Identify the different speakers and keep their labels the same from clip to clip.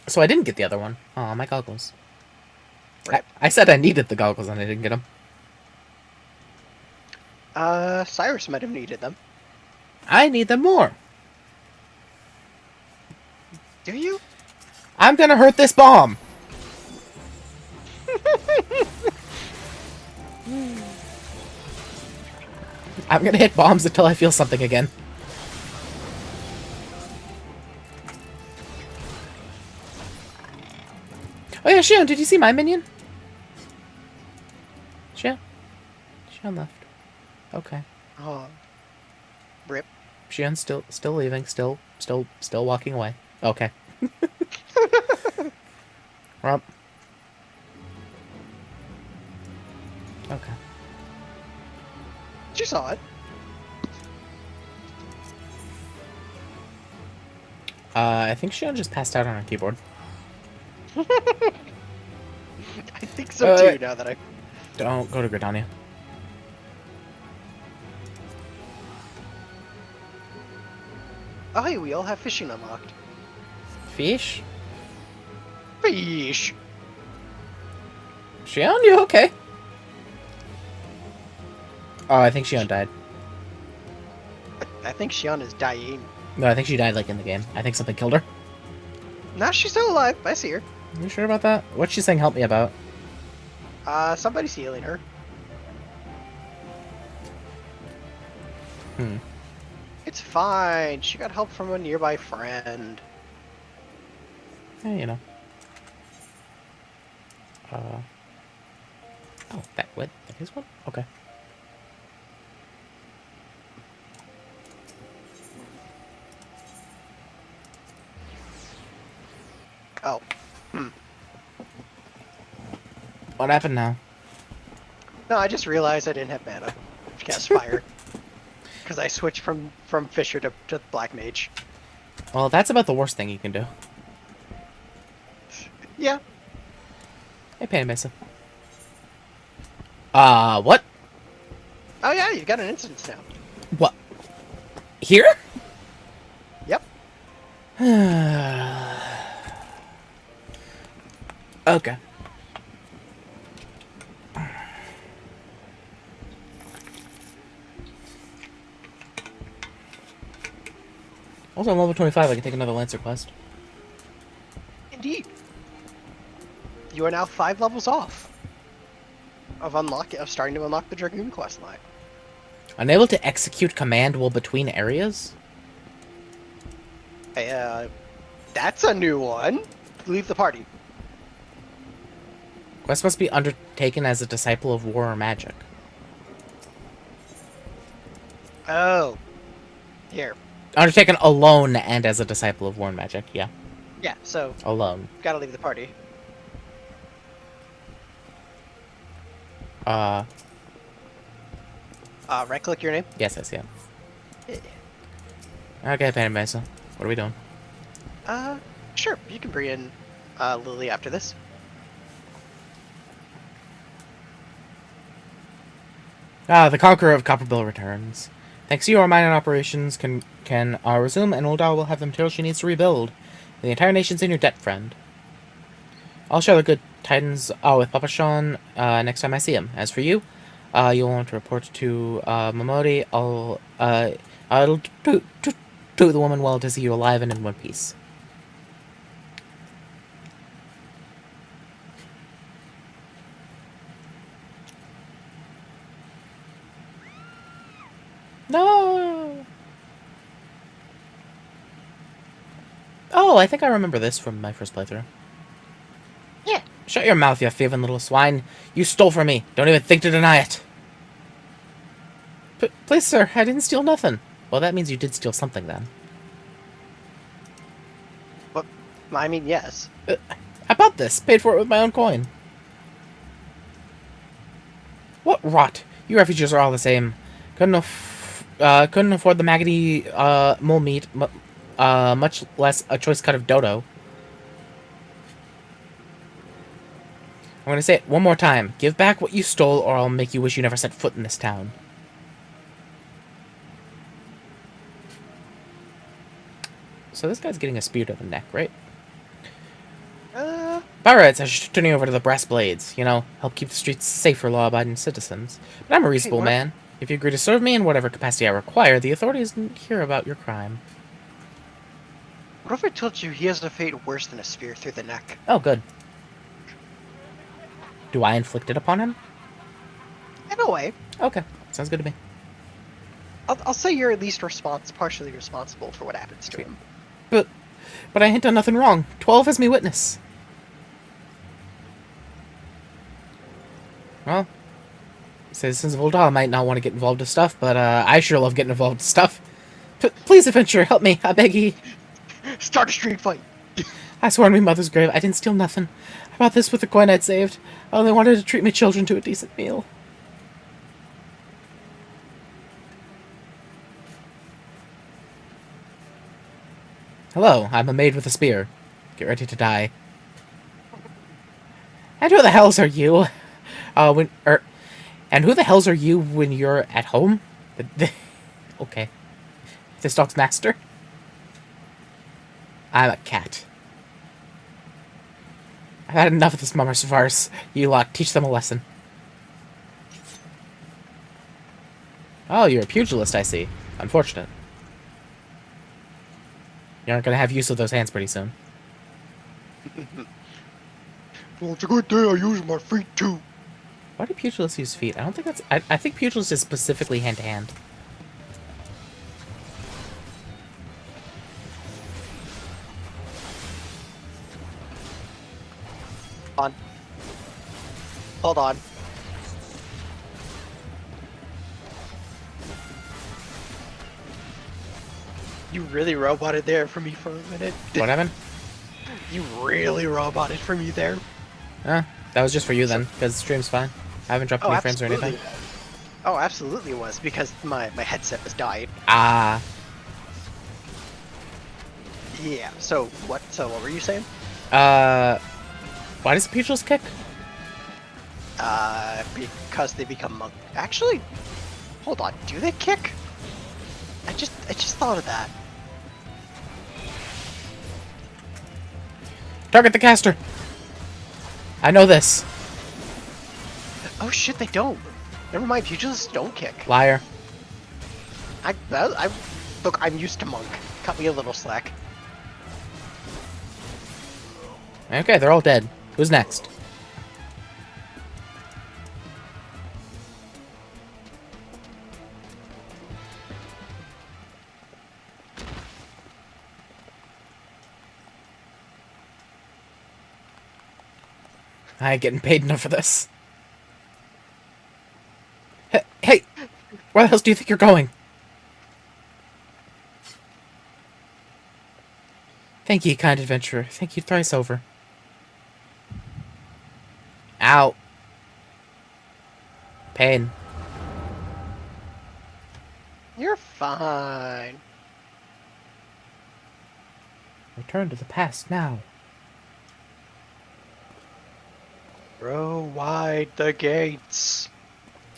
Speaker 1: So I didn't get the other one. Oh, my goggles.
Speaker 2: Rip.
Speaker 1: I said I needed the goggles and I didn't get them.
Speaker 2: Cyrus might have needed them.
Speaker 1: I need them more.
Speaker 2: Do you?
Speaker 1: I'm gonna hurt this bomb. I'm gonna hit bombs until I feel something again. Oh yeah, Shion, did you see my minion? Shion? Shion left. Okay.
Speaker 2: Oh, rip.
Speaker 1: Shion's still leaving, still walking away. Okay. Well. Okay.
Speaker 2: She saw it.
Speaker 1: I think Shion just passed out on her keyboard.
Speaker 2: I think so too. Now that I.
Speaker 1: Don't go to Gridania.
Speaker 2: Oh, hey, we all have fishing unlocked.
Speaker 1: Fish?
Speaker 2: Fish.
Speaker 1: Shion, you okay? Oh, I think Shion died.
Speaker 2: I think Shion is dying.
Speaker 1: No, I think she died, like, in the game. I think something killed her.
Speaker 2: Nah, she's still alive. I see her.
Speaker 1: You sure about that? What's she saying help me about?
Speaker 2: Somebody's healing her.
Speaker 1: Hmm.
Speaker 2: It's fine. She got help from a nearby friend.
Speaker 1: You know. Oh, that is one? Okay.
Speaker 2: Oh. Hmm.
Speaker 1: What happened now?
Speaker 2: No, I just realized I didn't have mana to cast fire. Because I switched from Fisher to Black Mage.
Speaker 1: Well, that's about the worst thing you can do.
Speaker 2: Yeah.
Speaker 1: Hey, Penny Mesa. What?
Speaker 2: Oh yeah, you got an instance now.
Speaker 1: What? Here?
Speaker 2: Yep.
Speaker 1: Okay. Also, I'm level 25. I can take another Lancer quest.
Speaker 2: Indeed. You are now 5 levels off of starting to unlock the Dragoon quest line.
Speaker 1: Unable to execute command while between areas?
Speaker 2: That's a new one. Leave the party.
Speaker 1: Quest must be undertaken as a disciple of war or magic.
Speaker 2: Oh. Here.
Speaker 1: Undertaken alone and as a disciple of war and magic, yeah.
Speaker 2: Yeah, so
Speaker 1: Alone.
Speaker 2: gotta leave the party. Right-click your name.
Speaker 1: Yes, yeah. Okay, Penny Mesa. What are we doing?
Speaker 2: Sure. You can bring in Lily after this.
Speaker 1: The Conqueror of Copperbill returns. Thanks to you, our mining operations can resume, and Uldar will have the material she needs to rebuild. The entire nation's in your debt, friend. I'll share the good tidings with Papa Sean next time I see him. As for you, you'll want to report to Momodi. I'll do the woman well to see you alive and in one piece. No! Oh, I think I remember this from my first playthrough.
Speaker 2: Yeah.
Speaker 1: Shut your mouth, you thieving little swine. You stole from me. Don't even think to deny it. Please, sir, I didn't steal nothing. Well, that means you did steal something, then.
Speaker 2: But, I mean, yes.
Speaker 1: I bought this. Paid for it with my own coin. What rot. You refugees are all the same. Couldn't afford the maggoty mole meat, much less a choice cut of dodo. I'm gonna say it one more time. Give back what you stole, or I'll make you wish you never set foot in this town. So this guy's getting a spear to the neck, right? By rights, I should turn you over to the Brass Blades. You know, help keep the streets safe for law-abiding citizens. But I'm a reasonable
Speaker 2: what if-
Speaker 1: man. If you agree to serve me in whatever capacity I require, the authorities didn't hear about your crime.
Speaker 2: What if I told you he has a fate worse than a spear through the neck?
Speaker 1: Oh, good. Do I inflict it upon him?
Speaker 2: In a way.
Speaker 1: Okay, sounds good to me.
Speaker 2: I'll say you're at least partially responsible for what happens to him.
Speaker 1: But I hint on nothing wrong. 12 has me witness. Well, citizens of Uldal might not want to get involved with stuff, but I sure love getting involved with stuff. Please, adventurer, help me. I beg ye.
Speaker 2: Start a street fight!
Speaker 1: I swore on my mother's grave I didn't steal nothing. I bought this with the coin I'd saved. I only wanted to treat my children to a decent meal. Hello, I'm a maid with a spear. Get ready to die. And who the hells are you? And who the hells are you when you're at home? Okay. This dog's master? I'm a cat. I've had enough of this mummer's farce. You lot, teach them a lesson. Oh, you're a pugilist, I see. Unfortunate. You aren't gonna have use of those hands pretty soon.
Speaker 2: Well, it's a good day I use my feet too.
Speaker 1: Why do pugilists use feet? I don't think that's... I think pugilist is specifically hand-to-hand.
Speaker 2: Hold on. You really roboted there for me for a minute.
Speaker 1: What happened?
Speaker 2: You really roboted for me there.
Speaker 1: That was just for you then, because the stream's fine. I haven't dropped any frames or anything.
Speaker 2: Oh, absolutely it was, because my headset was died.
Speaker 1: Ah.
Speaker 2: Yeah, so what were you saying?
Speaker 1: Why does the pugilist kick?
Speaker 2: Because they become monk. Actually, hold on, do they kick? I just thought of that.
Speaker 1: Target the caster! I know this.
Speaker 2: Oh shit, they don't. Never mind, pugilists don't kick.
Speaker 1: Liar.
Speaker 2: Look, I'm used to monk. Cut me a little slack.
Speaker 1: Okay, they're all dead. Who's next? I ain't getting paid enough for this. Hey! Where the hell do you think you're going? Thank ye, kind adventurer. Thank you thrice over. Ow. Pain.
Speaker 2: You're fine.
Speaker 1: Return to the past now.
Speaker 2: Throw wide the gates.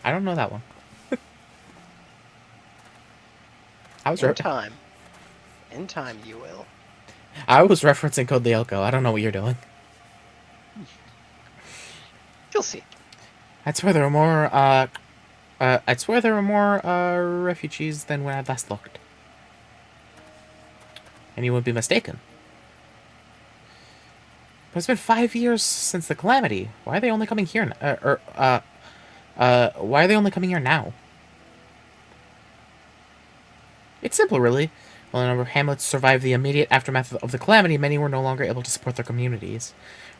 Speaker 1: I don't know that one. I was
Speaker 2: In time, you will.
Speaker 1: I was referencing Code Lyoko. I don't know what you're doing.
Speaker 2: You'll see.
Speaker 1: I'd swear there were more refugees than when I last looked. And you would be mistaken. But it's been 5 years since the calamity. Why are they only coming here? Why are they only coming here now? It's simple, really. While a number of hamlets survived the immediate aftermath of the calamity, many were no longer able to support their communities.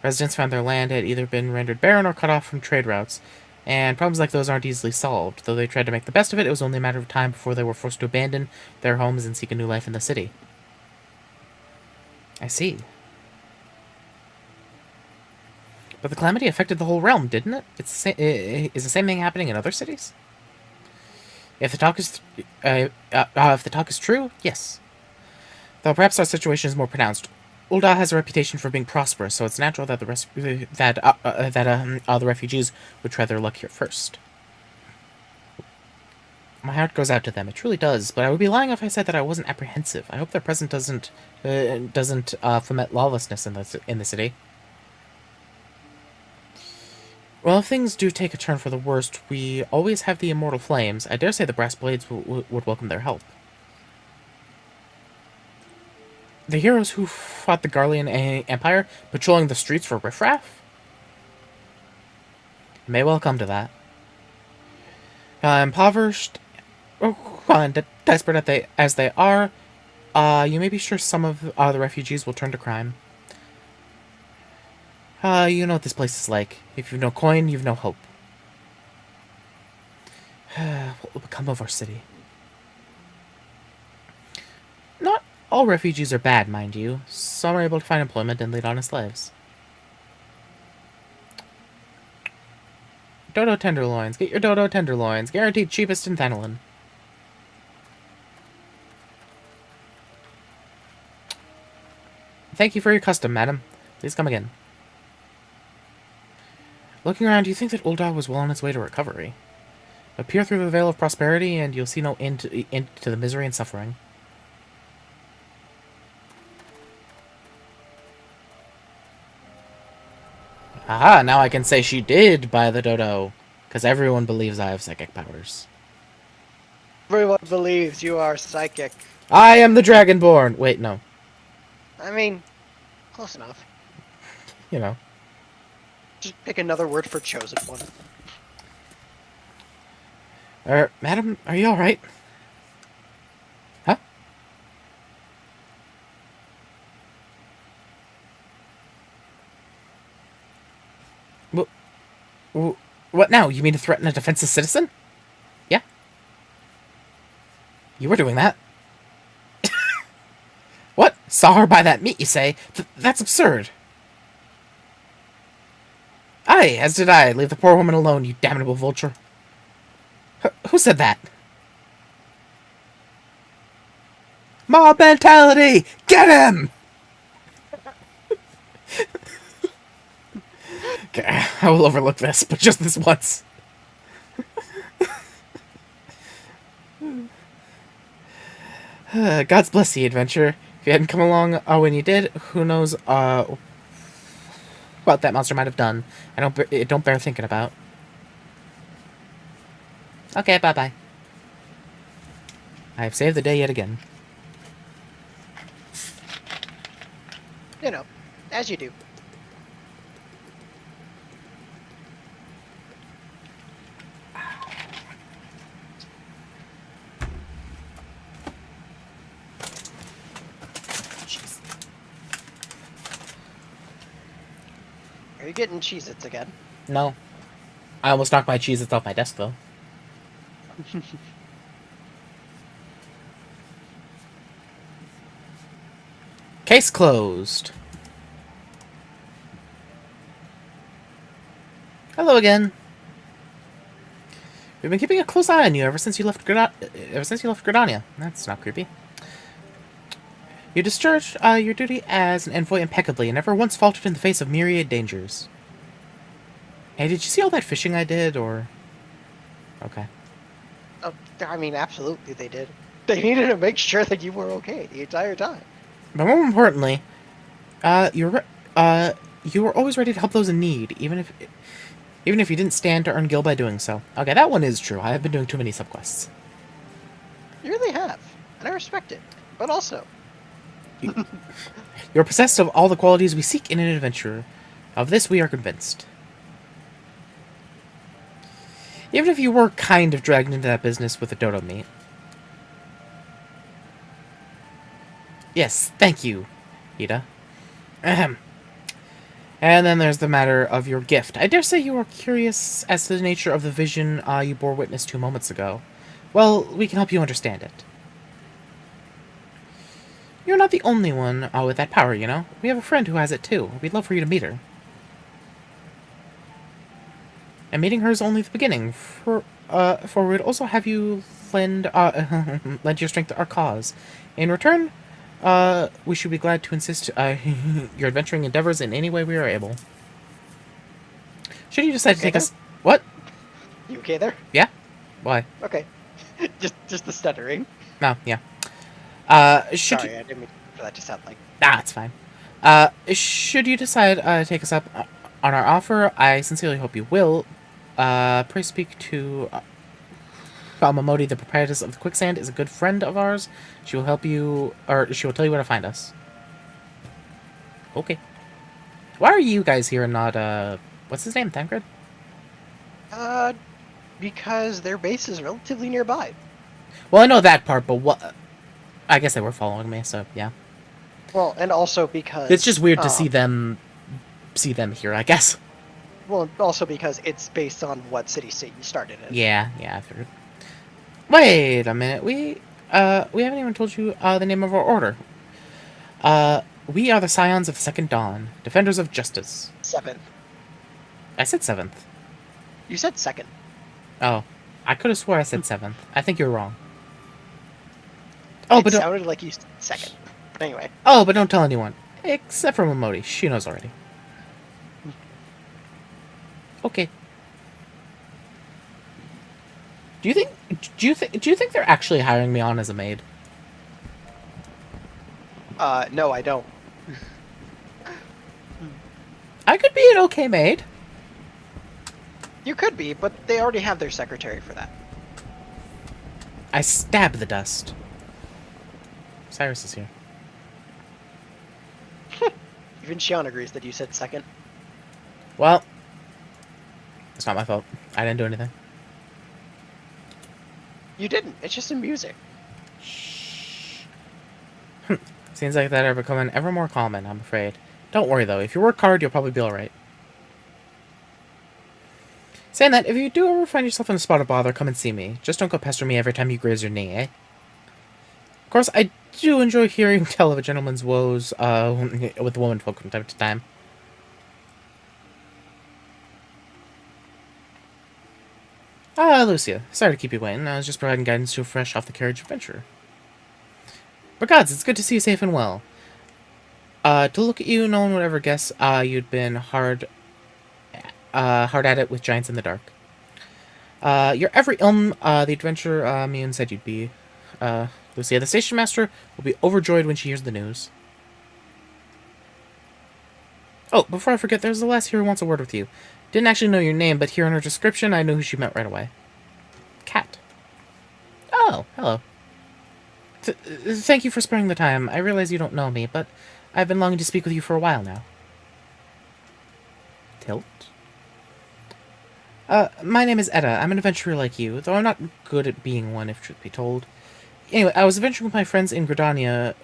Speaker 1: Residents found their land had either been rendered barren or cut off from trade routes, and problems like those aren't easily solved. Though they tried to make the best of it, it was only a matter of time before they were forced to abandon their homes and seek a new life in the city. I see. But the calamity affected the whole realm, didn't it? Is the same thing happening in other cities? If the talk is true, yes. Though perhaps our situation is more pronounced. Ul'dah has a reputation for being prosperous, so it's natural that the refugees would try their luck here first. My heart goes out to them. It truly does. But I would be lying if I said that I wasn't apprehensive. I hope their presence doesn't foment lawlessness in the city. Well, if things do take a turn for the worst, we always have the immortal flames. I dare say the brass blades would welcome their help. The heroes who fought the Garlean Empire, patrolling the streets for riffraff? It may well come to that. Impoverished, and desperate as they are, you may be sure some of the refugees will turn to crime. You know what this place is like. If you've no coin, you've no hope. What will become of our city? Not all refugees are bad, mind you. Some are able to find employment and lead honest lives. Dodo tenderloins. Get your dodo tenderloins. Guaranteed cheapest in Thanolin. Thank you for your custom, madam. Please come again. Looking around, you think that Ul'dah was well on its way to recovery. But peer through the veil of prosperity, and you'll see no end to the misery and suffering. Aha, now I can say she did buy the dodo, because everyone believes I have psychic powers.
Speaker 2: Everyone believes you are psychic.
Speaker 1: I am the Dragonborn! Wait, no.
Speaker 2: I mean, close enough.
Speaker 1: You know.
Speaker 2: Just pick another word for chosen one.
Speaker 1: Madam, are you alright? Huh? What now? You mean to threaten a defenseless citizen? Yeah? You were doing that. What? Saw her buy that meat, you say? That's absurd. Aye, as did I. Leave the poor woman alone, you damnable vulture. Who said that? Mob mentality! Get him! Okay, I will overlook this, but just this once. God's bless the adventure. If you hadn't come along when you did, who knows what that monster might have done. It don't bear thinking about. Okay, bye-bye. I have saved the day yet again.
Speaker 2: You know, as you do.
Speaker 1: Jeez.
Speaker 2: Are you getting Cheez-Its again?
Speaker 1: No. I almost knocked my Cheez-Its off my desk, though. Case closed. Hello again. We've been keeping a close eye on you ever since you left Gridania. That's not creepy. You discharged your duty as an envoy impeccably and never once faltered in the face of myriad dangers. Hey, did you see all that fishing I did, or... Okay.
Speaker 2: Oh, I mean, absolutely they did. They needed to make sure that you were okay the entire time.
Speaker 1: But more importantly, you were always ready to help those in need, even if you didn't stand to earn gil by doing so. Okay, that one is true. I have been doing too many subquests.
Speaker 2: You really have, and I respect it. But also...
Speaker 1: You're possessed of all the qualities we seek in an adventurer. Of this we are convinced. Even if you were kind of dragged into that business with the dodo meat. Yes, thank you, Ida. Ahem. And then there's the matter of your gift. I dare say you are curious as to the nature of the vision you bore witness to moments ago. Well, we can help you understand it. You're not the only one with that power, you know. We have a friend who has it too. We'd love for you to meet her. And meeting her is only the beginning. For we'd also have you lend lend your strength to our cause. In return, we should be glad to assist your adventuring endeavors in any way we are able. Should you decide to take us... What?
Speaker 2: You okay there?
Speaker 1: Yeah? Why?
Speaker 2: Okay. just the stuttering.
Speaker 1: No, yeah.
Speaker 2: Sorry, I didn't mean for that to sound like...
Speaker 1: Nah, it's fine. Should you decide to take us up On our offer, I sincerely hope you will. Pray speak to Mamodi, the proprietress of the Quicksand, is a good friend of ours. She will help you, or she will tell you where to find us. Okay. Why are you guys here and not, what's his name, Thancred?
Speaker 2: Because their base is relatively nearby.
Speaker 1: Well, I know that part, but what... I guess they were following me, so, yeah.
Speaker 2: Well, and also because...
Speaker 1: It's just weird to see them here, I guess.
Speaker 2: Well, also because it's based on what city-state you started in.
Speaker 1: Yeah, I figured. Wait a minute, we haven't even told you, the name of our order. We are the Scions of the Second Dawn, Defenders of Justice.
Speaker 2: 7th.
Speaker 1: I said 7th.
Speaker 2: You said 2nd.
Speaker 1: Oh. I could have swore I said 7th. I think you're wrong. Oh, but
Speaker 2: it sounded like you said 2nd. Anyway.
Speaker 1: Oh, but don't tell anyone. Except for Momodi. She knows already. Okay. Do you think they're actually hiring me on as a maid?
Speaker 2: No, I don't.
Speaker 1: I could be an okay maid.
Speaker 2: You could be, but they already have their secretary for that.
Speaker 1: I stab the dust. Cyrus is here.
Speaker 2: Even Shion agrees that you said 2nd.
Speaker 1: Well, it's not my fault. I didn't do anything.
Speaker 2: You didn't. It's just in music.
Speaker 1: Shh. Scenes like that are becoming ever more common, I'm afraid. Don't worry, though. If you work hard, you'll probably be alright. Saying that, if you do ever find yourself in a spot of bother, come and see me. Just don't go pester me every time you graze your knee, eh? Of course, I do enjoy hearing tell of a gentleman's woes with womenfolk from time to time. Ah, Lucia. Sorry to keep you waiting. I was just providing guidance to a fresh off-the-carriage adventurer. But gods, it's good to see you safe and well. To look at you, no one would ever guess you'd been hard at it with giants in the dark. You're every the adventurer Mion said you'd be. Lucia, the station master will be overjoyed when she hears the news. Oh, before I forget, there's the last here who wants a word with you. Didn't actually know your name, but hearing her description, I knew who she meant right away. Cat. Oh, hello. Thank you for sparing the time. I realize you don't know me, but I've been longing to speak with you for a while now. Tilt? My name is Edda. I'm an adventurer like you, though I'm not good at being one, if truth be told. Anyway, I was adventuring with my friends in Gridania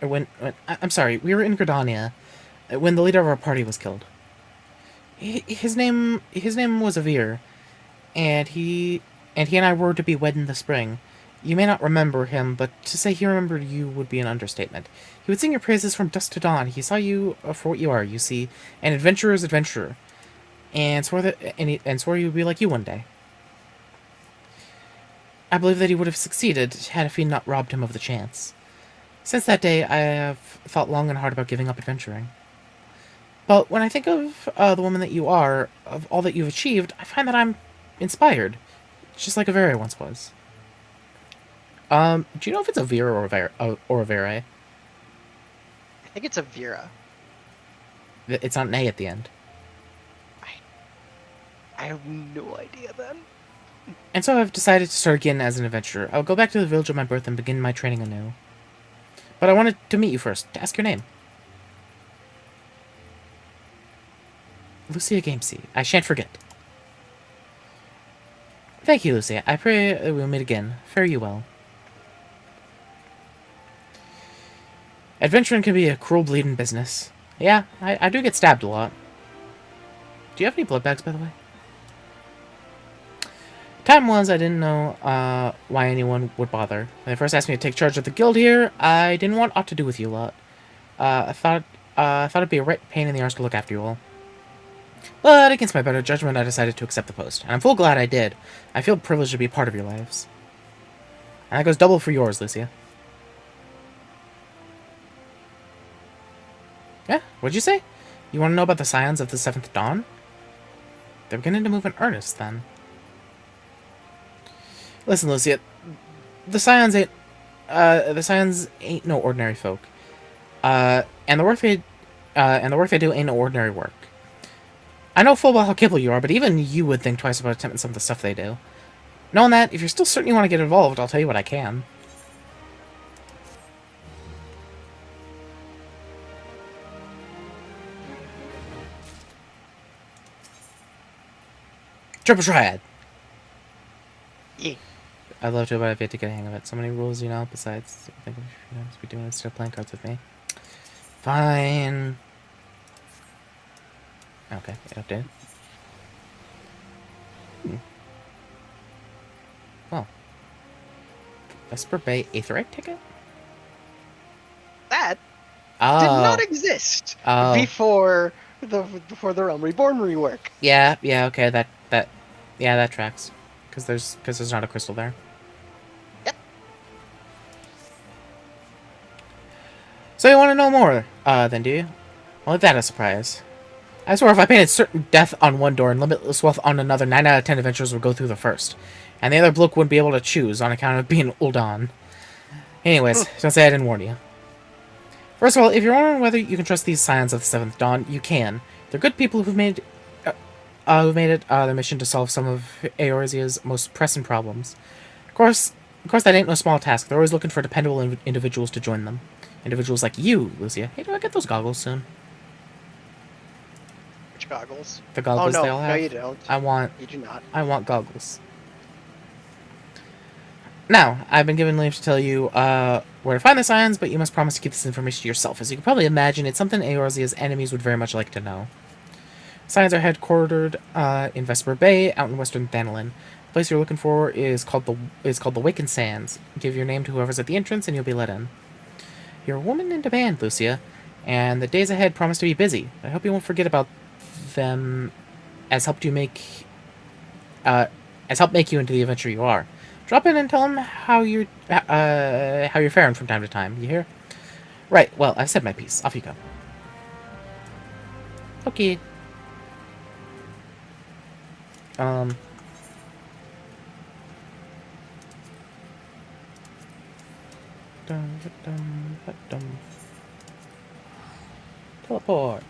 Speaker 1: I'm sorry, we were in Gridania when the leader of our party was killed. His name was Avir, and he and I were to be wed in the spring. You may not remember him, but to say he remembered you would be an understatement. He would sing your praises from dusk to dawn. He saw you for what you are, you see, an adventurer's adventurer, and swore you would be like you one day. I believe that he would have succeeded had if he not robbed him of the chance. Since that day, I have thought long and hard about giving up adventuring. But when I think of the woman that you are, of all that you've achieved, I find that I'm inspired, just like Avera once was. Do you know if it's a Vera or a Vera?
Speaker 2: I think it's a Vera.
Speaker 1: It's not an A at the end.
Speaker 2: I have no idea then.
Speaker 1: And so I've decided to start again as an adventurer. I'll go back to the village of my birth and begin my training anew. But I wanted to meet you first, to ask your name. LucaGameC. I shan't forget. Thank you, Lucia. I pray we'll meet again. Fare you well. Adventuring can be a cruel bleeding business. Yeah, I do get stabbed a lot. Do you have any blood bags, by the way? Time was I didn't know why anyone would bother. When they first asked me to take charge of the guild here, I didn't want aught to do with you lot. I thought it'd be a right pain in the arse to look after you all. But against my better judgment, I decided to accept the post, and I'm full glad I did. I feel privileged to be a part of your lives. And that goes double for yours, Lucia. Yeah, what'd you say? You want to know about the Scions of the Seventh Dawn? They're beginning to move in earnest, then. Listen, Lucia, the Scions ain't no ordinary folk. And the work they do ain't no ordinary work. I know full well how capable you are, but even you would think twice about attempting some of the stuff they do. Knowing that, if you're still certain you want to get involved, I'll tell you what I can. Triple Triad!
Speaker 2: Yeah.
Speaker 1: I'd love to, but I've yet to get a hang of it. So many rules, you know, besides, I think we should be doing it, still playing cards with me. Fine. Okay, it updated. Well. Vesper Bay Aetherite ticket?
Speaker 2: That
Speaker 1: Oh.
Speaker 2: did not exist before the Realm Reborn rework.
Speaker 1: Yeah, okay, yeah, that tracks. Because there's not a crystal there.
Speaker 2: Yep.
Speaker 1: So you want to know more, then, do you? Well, let that a surprise. I swear if I painted certain death on one door and limitless wealth on another, 9 out of 10 adventurers would go through the first. And the other bloke wouldn't be able to choose on account of being Uldan. Anyways, don't say I didn't warn you. First of all, if you're wondering whether you can trust these Scions of the Seventh Dawn, you can. They're good people who've made it their mission to solve some of Eorzea's most pressing problems. Of course, that ain't no small task. They're always looking for dependable individuals to join them. Individuals like you, Lucia. Hey, do I get those goggles soon?
Speaker 2: Which goggles?
Speaker 1: The goggles
Speaker 2: oh, no,
Speaker 1: they all have?
Speaker 2: no, you don't. You do not.
Speaker 1: I want goggles. Now, I've been given leave to tell you where to find the Scions, but you must promise to keep this information to yourself. As you can probably imagine, it's something Eorzea's enemies would very much like to know. Scions are headquartered in Vesper Bay, out in western Thanalin. The place you're looking for is called the Waken Sands. Give your name to whoever's at the entrance, and you'll be let in. You're a woman in demand, Lucia, and the days ahead promise to be busy. I hope you won't forget about them as help make you into the adventurer you are. Drop in and tell them how you're faring from time to time. You hear? Right. Well, I've said my piece. Off you go. Okay. Teleport.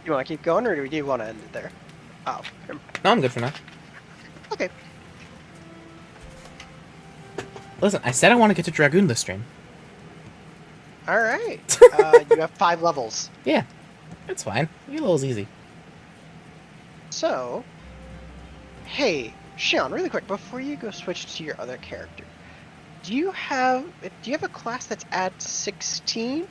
Speaker 2: You want to keep going, or do you want to end it there? Oh.
Speaker 1: No, I'm good for now.
Speaker 2: Okay.
Speaker 1: Listen, I said I want to get to Dragoon this stream.
Speaker 2: All right. You have 5 levels.
Speaker 1: Yeah, it's fine. Your level's easy.
Speaker 2: So, hey, Sean, really quick before you go switch to your other character, do you have a class that's at 16?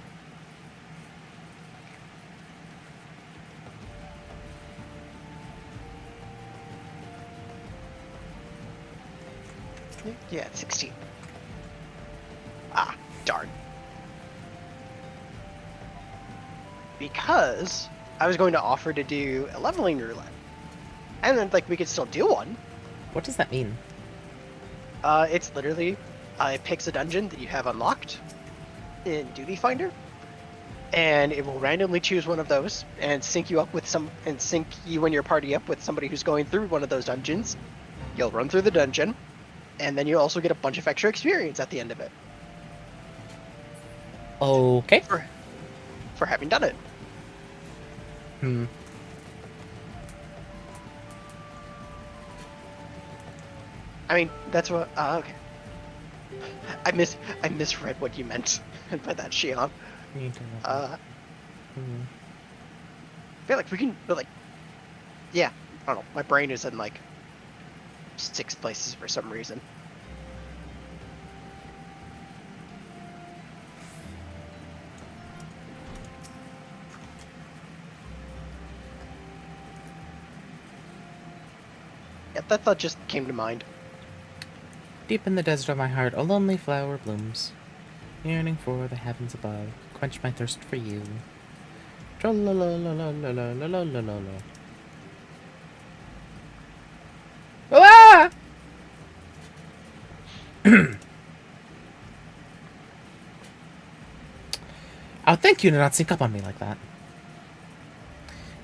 Speaker 2: Yeah, it's 16. Ah, darn. Because I was going to offer to do a leveling roulette. And then, we could still do one.
Speaker 1: What does that mean?
Speaker 2: It's literally, it picks a dungeon that you have unlocked in Duty Finder, and it will randomly choose one of those and sync you and your party up with somebody who's going through one of those dungeons. You'll run through the dungeon, and then you also get a bunch of extra experience at the end of it.
Speaker 1: Okay.
Speaker 2: For having done it. I mean, that's what. Okay. I misread what you meant by that, Shion. I feel like we can, yeah. I don't know. My brain is in 6 places for some reason. Yeah, that thought just came to mind.
Speaker 1: Deep in the desert of my heart, a lonely flower blooms, yearning for the heavens above. Quench my thirst for you. Tra-la-la-la-la-la-la-la-la-la-la. Ah! I'll thank you to not sneak up on me like that.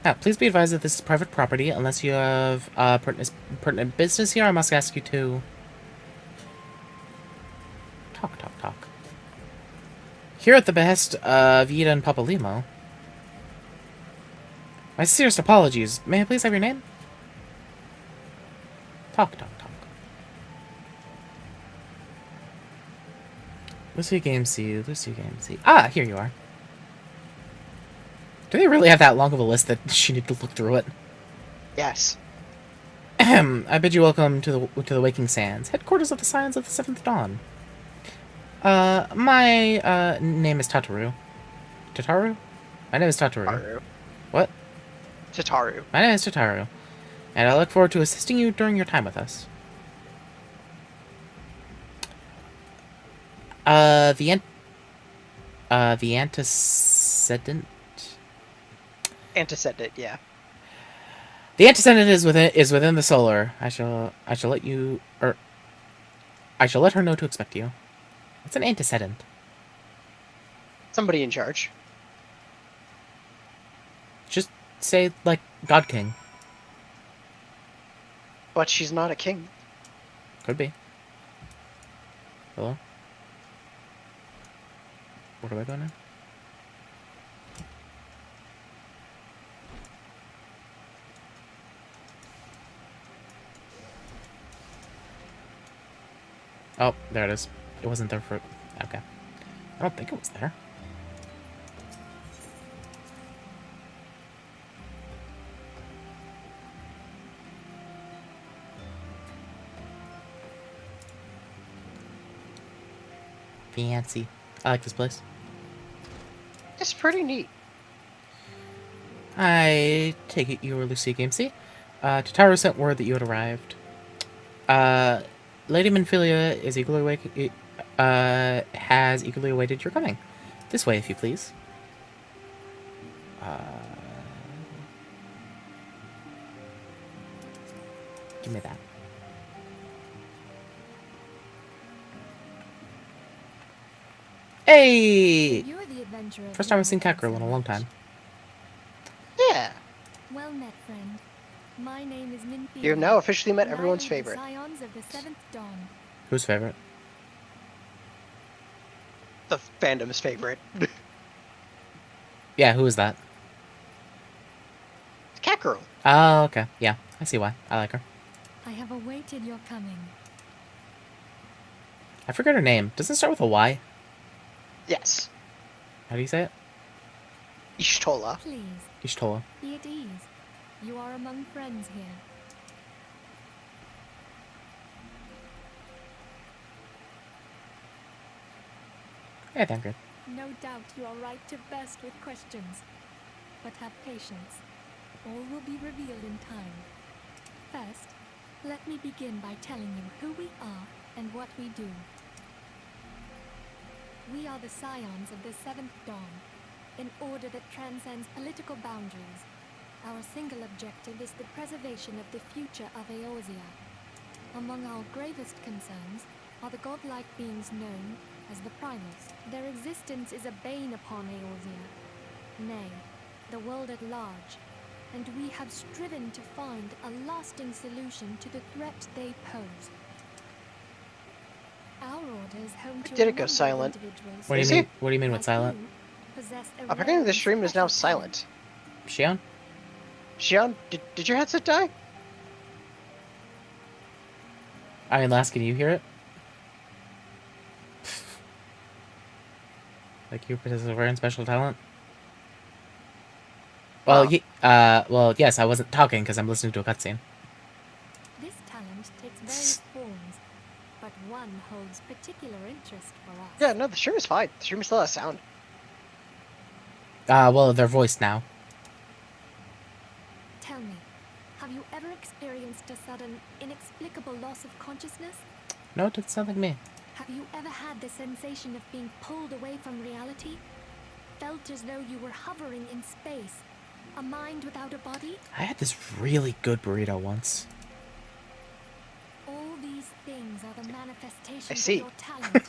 Speaker 1: Now, please be advised that this is private property. Unless you have pertinent business here, I must ask you to... Talk. Here at the behest of Yida and Papalimo. My sincerest apologies. May I please have your name? Talk. LucaGameC. Ah, here you are. Do they really have that long of a list that she need to look through it?
Speaker 2: Yes.
Speaker 1: Ahem. I bid you welcome to the Waking Sands, headquarters of the Scions of the Seventh Dawn. My name is Tataru. Tataru? My name is Tataru.
Speaker 2: Tataru.
Speaker 1: What?
Speaker 2: Tataru.
Speaker 1: My name is Tataru, and I look forward to assisting you during your time with us. The antecedent.
Speaker 2: Antecedent, yeah.
Speaker 1: The antecedent is within the solar. I shall let you, or I shall let her know to expect you. What's an antecedent?
Speaker 2: Somebody in charge.
Speaker 1: Just say like God King.
Speaker 2: But she's not a king.
Speaker 1: Could be. Hello? Where do I go now? Oh, there it is. It wasn't there for... Okay. I don't think it was there. Fancy. I like this place.
Speaker 2: It's pretty neat.
Speaker 1: I take it you were LucaGameC. Tataru sent word that you had arrived. Lady Minfilia is has eagerly awaited your coming. This way, if you please. Give me that. Hey!
Speaker 3: You're the adventurer.
Speaker 1: First time I've seen Cat Girl in a long time.
Speaker 2: Yeah.
Speaker 3: Well met, friend. My name is Minfield.
Speaker 2: You've now officially met
Speaker 3: and I
Speaker 2: everyone's
Speaker 3: lead the
Speaker 2: favorite.
Speaker 3: Scions of the Seventh Dawn.
Speaker 1: Whose favorite?
Speaker 2: The fandom's favorite.
Speaker 1: Yeah, who is that?
Speaker 2: Cat Girl.
Speaker 1: Oh, okay. Yeah, I see why. I like her.
Speaker 3: I have awaited your coming.
Speaker 1: I forget her name. Doesn't it start with a Y?
Speaker 2: Yes.
Speaker 1: How do you say it?
Speaker 2: Ishtola.
Speaker 3: Please,
Speaker 1: Ishtola.
Speaker 3: be at ease. You are among friends here.
Speaker 1: Yeah, thank you.
Speaker 3: No doubt you are right to burst with questions. But have patience. All will be revealed in time. First, let me begin by telling you who we are and what we do. We are the Scions of the Seventh Dawn, an order that transcends political boundaries. Our single objective is the preservation of the future of Eorzea. Among our gravest concerns are the godlike beings known as the Primals. Their existence is a bane upon Eorzea, nay, the world at large, and we have striven to find a lasting solution to the threat they pose. Our order is home to
Speaker 2: Did
Speaker 3: a
Speaker 2: it go
Speaker 3: number of
Speaker 2: silent?
Speaker 3: individuals
Speaker 1: What do
Speaker 2: Is
Speaker 1: you
Speaker 2: he?
Speaker 1: mean? What do you mean with
Speaker 3: like
Speaker 1: silent?
Speaker 3: you, possess a
Speaker 2: Apparently
Speaker 3: rare
Speaker 2: the
Speaker 3: and
Speaker 2: stream is now
Speaker 3: special talent.
Speaker 2: silent.
Speaker 1: Shion?
Speaker 2: Shion, did your headset die?
Speaker 1: I mean, Lass, can you hear it? Like you possess a rare and special talent? Well,
Speaker 2: Oh.
Speaker 1: well, yes, I wasn't talking because I'm listening to a cutscene.
Speaker 3: This talent takes various forms, but one holds particular interest for us.
Speaker 2: Yeah, no, the stream is fine. The stream still has sound.
Speaker 1: Well, they're voiced now.
Speaker 3: Tell me, have you ever experienced a sudden, inexplicable loss of consciousness?
Speaker 1: No, it doesn't sound like me.
Speaker 3: Have you ever had the sensation of being pulled away from reality? Felt as though you were hovering in space? A mind without a body?
Speaker 1: I had this really good burrito once.
Speaker 3: All these things are the manifestations
Speaker 2: I see.
Speaker 3: of your talent.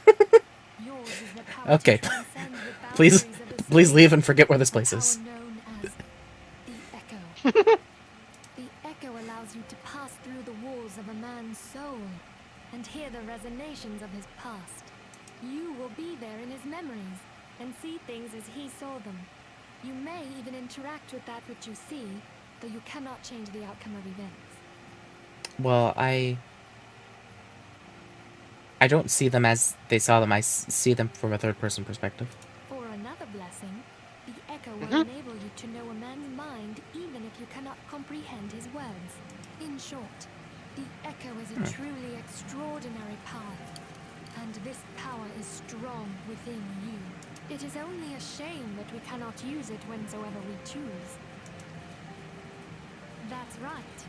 Speaker 3: Yours is the power
Speaker 1: Okay.
Speaker 3: to transcend the
Speaker 1: Please,
Speaker 3: boundaries of the
Speaker 1: please
Speaker 3: soul.
Speaker 1: leave and forget where this
Speaker 3: A
Speaker 1: place
Speaker 3: power
Speaker 1: is.
Speaker 3: known as the Echo. The Echo allows you to pass through the walls of a man's soul and hear the resonations of his past. You will be there in his memories, and see things as he saw them. You may even interact with that which you see, though you cannot change the outcome of events.
Speaker 1: Well, I don't see them as they saw them. I see them from a third-person perspective.
Speaker 3: For another blessing, the echo will
Speaker 2: Mhm.
Speaker 3: enable you to know a man's mind even if you cannot comprehend his words. In short, the echo is a truly extraordinary power, and this power is strong within you. It is only a shame that we cannot use it whensoever we choose. That's right.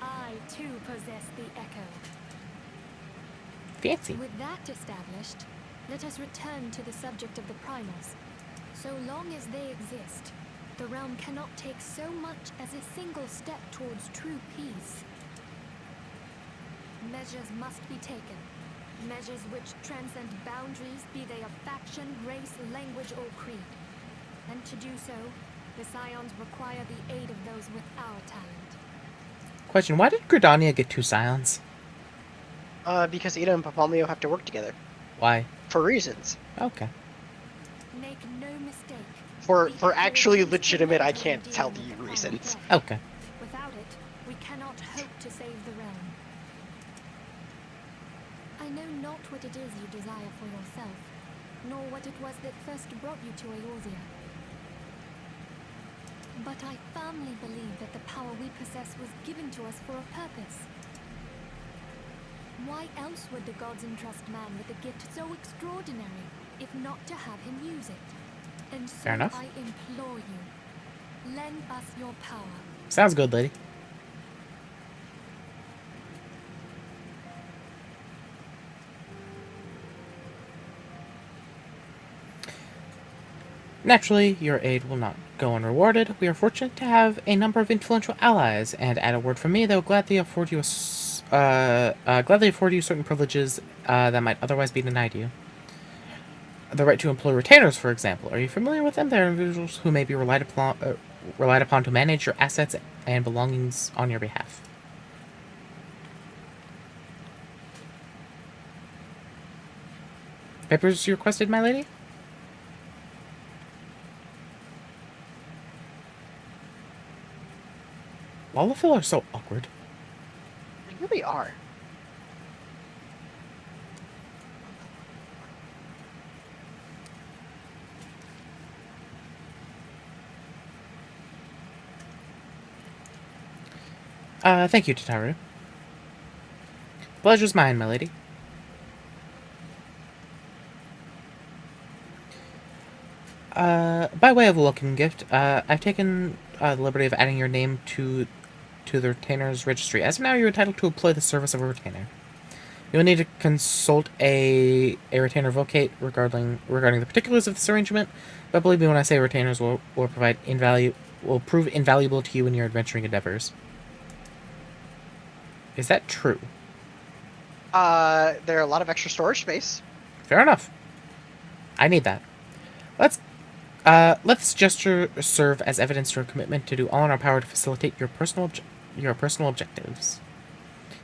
Speaker 3: I too possess the echo.
Speaker 1: Fancy.
Speaker 3: With that established, let us return to the subject of the primals. So long as they exist, the realm cannot take so much as a single step towards true peace. Measures must be taken. Measures which transcend boundaries, be they of faction, race, language, or creed. And to do so, the Scions require the aid of those with our talent.
Speaker 1: Question: why did Gridania get 2 scions?
Speaker 2: Because Ida and Papalmio have to work together.
Speaker 1: Why?
Speaker 2: For reasons.
Speaker 1: Okay.
Speaker 3: Make no mistake.
Speaker 2: For
Speaker 3: the echo
Speaker 2: actually
Speaker 3: is
Speaker 2: legitimate, I
Speaker 3: instrumental in
Speaker 2: can't tell
Speaker 3: dealing
Speaker 2: you
Speaker 3: with the final
Speaker 2: reasons.
Speaker 3: threat.
Speaker 1: Okay.
Speaker 3: Without it, we cannot hope to save the realm. I know not what it is you desire for yourself, nor what it was that first brought you to Eorzea. But I firmly believe that the power we possess was given to us for a purpose. Why else would the gods entrust man with a gift so extraordinary, if not to have him use it? And so
Speaker 1: Fair enough.
Speaker 3: I implore you, lend us your power.
Speaker 1: Sounds good, lady. Naturally, your aid will not go unrewarded. We are fortunate to have a number of influential allies, and at a word from me, they will gladly afford you certain privileges that might otherwise be denied you. The right to employ retainers, for example. Are you familiar with them? They are individuals who may be relied upon to manage your assets and belongings on your behalf. Papers you requested, my lady? Lalafil are so awkward.
Speaker 2: They really are.
Speaker 1: Thank you, Tataru. Pleasure's mine, my lady. By way of a welcome gift, I've taken the liberty of adding your name to the retainer's registry. As of now, you're entitled to employ the service of a retainer. You'll need to consult a retainer vocate regarding the particulars of this arrangement, but believe me when I say retainers will prove invaluable to you in your adventuring endeavors. Is that true?
Speaker 2: There are a lot of extra storage space.
Speaker 1: Fair enough. I need that. Let this gesture serve as evidence to our commitment to do all in our power to facilitate your personal objectives.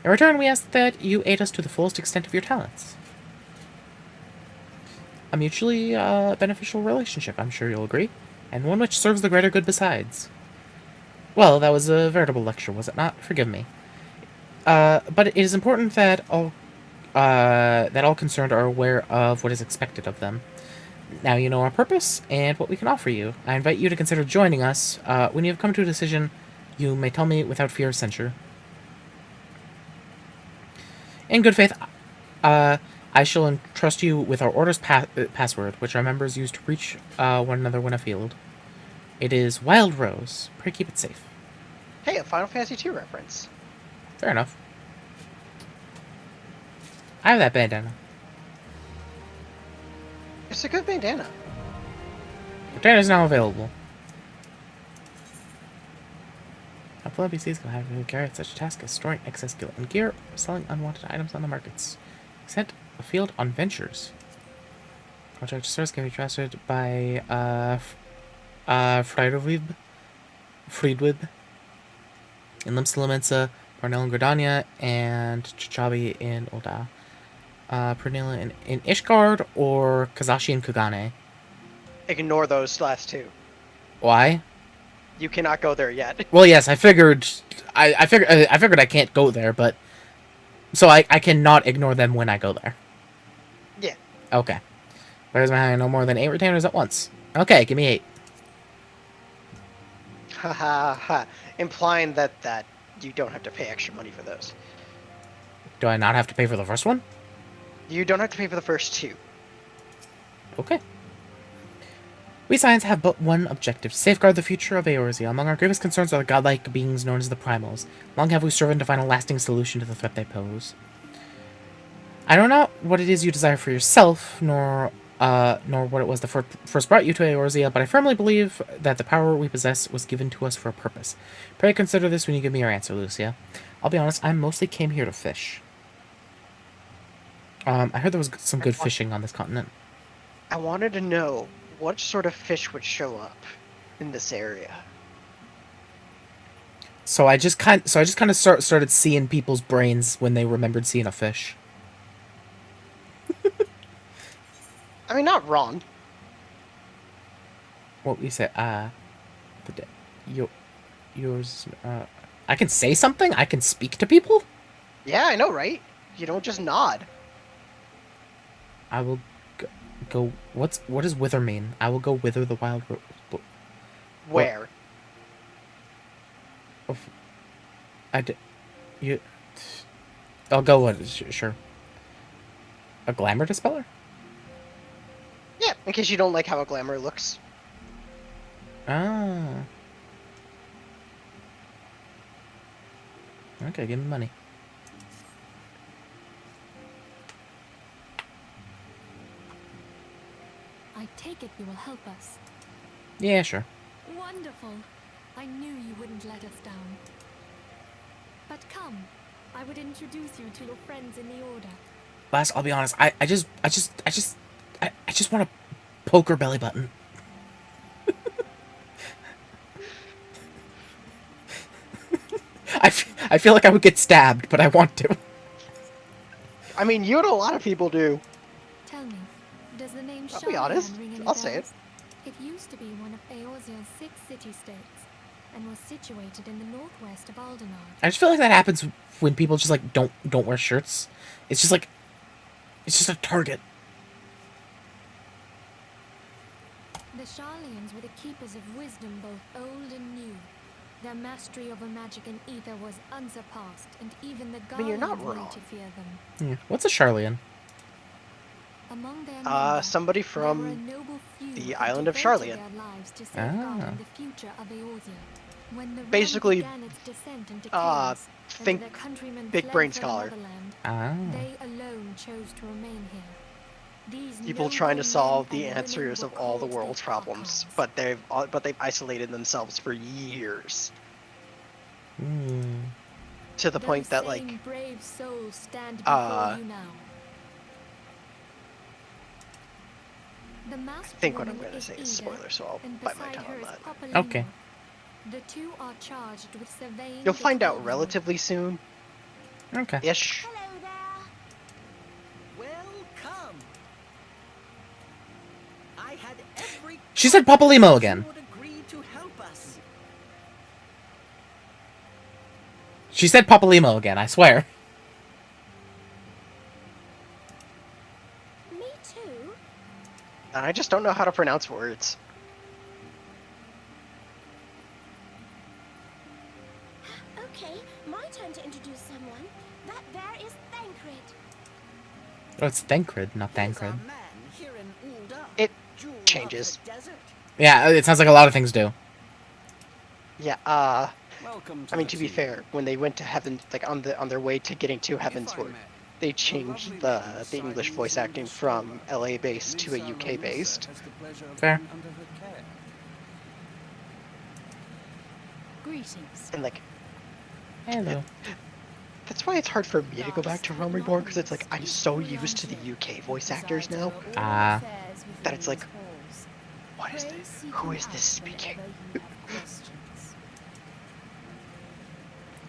Speaker 1: In return, we ask that you aid us to the fullest extent of your talents. A mutually beneficial relationship, I'm sure you'll agree, and one which serves the greater good besides. Well, that was a veritable lecture, was it not? Forgive me. But it is important that all concerned are aware of what is expected of them. Now you know our purpose and what we can offer you. I invite you to consider joining us. When you have come to a decision, you may tell me without fear of censure. In good faith, I shall entrust you with our order's password, which our members use to reach one another when afield. It is Wild Rose. Pray keep it safe.
Speaker 2: Hey, a Final Fantasy II reference.
Speaker 1: Fair enough. I have that bandana.
Speaker 2: It's a good bandana.
Speaker 1: Retainer is now available. Helpful NPCs can have to carry out such a task as storing excess skill and gear or selling unwanted items on the markets. Sent afield on ventures. Project stores can be trusted by Friedwib in Limsa, Parnell in Gridania, and Chichabi in Ul'dah. Pernilla in Ishgard or Kazashi in Kagane.
Speaker 2: Ignore those last two.
Speaker 1: Why?
Speaker 2: You cannot go there yet.
Speaker 1: Well, yes, I figured. I figured I can't go there, but so I cannot ignore them when I go there.
Speaker 2: Yeah.
Speaker 1: Okay. Where's my high? No more than 8 retainers at once. Okay, give me 8.
Speaker 2: Ha ha ha. Implying that you don't have to pay extra money for those.
Speaker 1: Do I not have to pay for the first one?
Speaker 2: You don't have to pay for the first 2.
Speaker 1: Okay. We Science have but one objective: safeguard the future of Eorzea. Among our gravest concerns are the godlike beings known as the Primals. Long have we striven to find a lasting solution to the threat they pose. I know not what it is you desire for yourself, nor what it was that first brought you to Eorzea, but I firmly believe that the power we possess was given to us for a purpose. Pray consider this when you give me your answer, Lucia. I'll be honest, I mostly came here to fish. I heard there was some good fishing on this continent.
Speaker 2: I wanted to know what sort of fish would show up in this area.
Speaker 1: So I just kind of started seeing people's brains when they remembered seeing a fish.
Speaker 2: I mean, not wrong.
Speaker 1: What we say? Yours. I can say something. I can speak to people.
Speaker 2: Yeah, I know, right? You don't just nod.
Speaker 1: I will go. What does wither mean? I will go wither the wild.
Speaker 2: Where?
Speaker 1: I'll go. What? Sure. A glamour dispeller.
Speaker 2: Yeah, in case you don't like how a glamour looks.
Speaker 1: Ah. Okay, give me money.
Speaker 3: I take it you will help us.
Speaker 1: Yeah, sure.
Speaker 3: Wonderful. I knew you wouldn't let us down. But come, I would introduce you to your friends in the Order.
Speaker 1: Lass, I'll be honest. I just want to poke her belly button. I feel like I would get stabbed, but I want to.
Speaker 2: I mean, you and a lot of people do.
Speaker 3: Tell me, does the name
Speaker 2: I'll be honest.
Speaker 3: ring any
Speaker 2: I'll say it.
Speaker 3: bells? It used to be one of Eorzea's 6 city-states, and was situated in the northwest of Aldenard.
Speaker 1: I just feel like that happens when people just like don't wear shirts. It's just like, it's just a target.
Speaker 3: The Sharlians were the keepers of wisdom, both old and new. Their mastery over magic and ether was unsurpassed, and even the
Speaker 2: mean, you're not
Speaker 3: Guardians grew
Speaker 2: wrong.
Speaker 3: to fear them.
Speaker 1: Yeah. What's a Sharlian?
Speaker 3: Among their number,
Speaker 2: Somebody
Speaker 3: there were a
Speaker 2: from
Speaker 3: noble few
Speaker 2: the
Speaker 3: who
Speaker 2: island of
Speaker 3: devoted
Speaker 2: Sharlian.
Speaker 3: their lives to safeguarding
Speaker 1: Ah.
Speaker 3: the future of Eorzea. When the realm
Speaker 2: Basically,
Speaker 3: began its descent into chaos, and
Speaker 2: think
Speaker 3: their countrymen
Speaker 2: big
Speaker 3: fled
Speaker 2: brain
Speaker 3: for the
Speaker 2: scholar.
Speaker 3: motherland,
Speaker 1: Ah.
Speaker 3: they alone chose to remain here. These
Speaker 2: People
Speaker 3: noble
Speaker 2: trying to solve
Speaker 3: men
Speaker 2: the
Speaker 3: and
Speaker 2: answers
Speaker 3: women
Speaker 2: of
Speaker 3: were
Speaker 2: all the
Speaker 3: called
Speaker 2: world's problems,
Speaker 3: Archons.
Speaker 2: but they've isolated themselves for years
Speaker 1: Hmm.
Speaker 2: to the point that
Speaker 3: Those
Speaker 2: like
Speaker 3: same brave souls stand before you now. The
Speaker 2: I
Speaker 3: masked
Speaker 2: think what I'm
Speaker 3: woman
Speaker 2: going to say is
Speaker 3: Ida,
Speaker 2: spoiler, so I'll
Speaker 3: and
Speaker 2: bite my
Speaker 3: beside
Speaker 2: tongue
Speaker 3: her
Speaker 2: on
Speaker 3: is
Speaker 2: that.
Speaker 3: Papa
Speaker 1: Okay.
Speaker 3: Lima. The two are charged with surveying
Speaker 2: You'll
Speaker 3: the
Speaker 2: find out
Speaker 3: 12
Speaker 2: relatively soon,
Speaker 1: Okay.
Speaker 2: ish.
Speaker 4: Hello there. Welcome. I had every
Speaker 1: She said Papa Limo again.
Speaker 4: you would agree to help us.
Speaker 1: She said Papa Limo again. I swear.
Speaker 3: Me too.
Speaker 2: And I just don't know how to pronounce words.
Speaker 5: Okay, my turn to introduce someone. That there is Thancred.
Speaker 1: Oh, it's Thancred, not
Speaker 4: Here's our
Speaker 1: Thancred.
Speaker 4: man here in Ul'dah,
Speaker 2: It
Speaker 4: jewel of
Speaker 2: changes.
Speaker 4: the desert.
Speaker 1: Yeah, it sounds like a lot of things do.
Speaker 2: Yeah,
Speaker 4: Welcome
Speaker 2: I mean, to be fair, when they went to heaven, like on their way to getting to Heavensward, they changed the English voice acting from LA based to a UK based.
Speaker 1: Fair.
Speaker 5: Greetings.
Speaker 2: And like,
Speaker 1: Hello.
Speaker 2: that's why it's hard for me to go back to Realm Reborn, because it's like I'm so used to the UK voice actors now
Speaker 1: Ah.
Speaker 2: that it's like, what is this? Who is this speaking?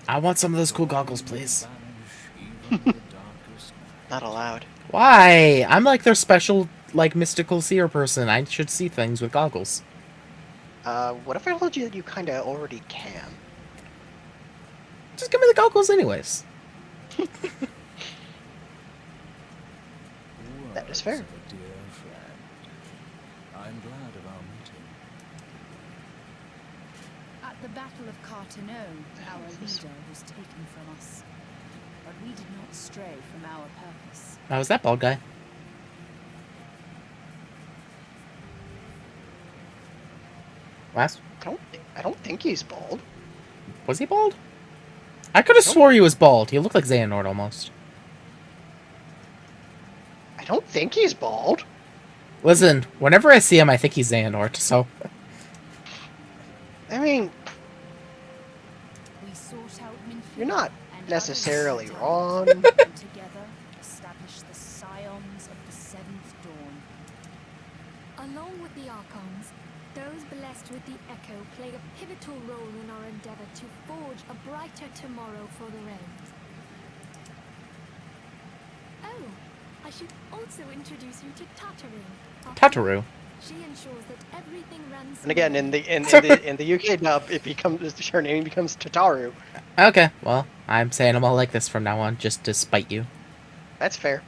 Speaker 1: I want some of those cool goggles, please.
Speaker 2: Not allowed.
Speaker 1: Why? I'm like their special, like mystical seer person. I should see things with goggles.
Speaker 2: What if I told you that you kind of already can?
Speaker 1: Just give me the goggles anyways.
Speaker 2: That is fair.
Speaker 6: Words of a dear friend. I'm glad of our meeting.
Speaker 7: At the Battle of Carteneau, our leader was taken from us. But we did not stray from our purpose.
Speaker 1: Oh, was that bald guy? Last?
Speaker 2: I don't think he's bald.
Speaker 1: Was he bald? I could have swore he was bald. He looked like Xehanort almost.
Speaker 2: I don't think he's bald.
Speaker 1: Listen, whenever I see him, I think he's Xehanort, so...
Speaker 2: I mean,
Speaker 7: We sought out Minfield
Speaker 2: you're not
Speaker 7: and
Speaker 2: necessarily
Speaker 7: others
Speaker 2: wrong.
Speaker 7: and together established the Scions of the Seventh Dawn.
Speaker 3: Along with the Archons, those blessed with the Echo play a pivotal role in our endeavor to forge a brighter tomorrow for the realms. Oh, I should also introduce you to Tataru. our
Speaker 1: Tataru.
Speaker 3: She ensures that everything runs
Speaker 2: And again, in
Speaker 3: smoothly.
Speaker 2: the UK dub, it becomes her name becomes Tataru.
Speaker 1: Okay, well, I'm saying them all like this from now on, just to spite you.
Speaker 2: That's fair.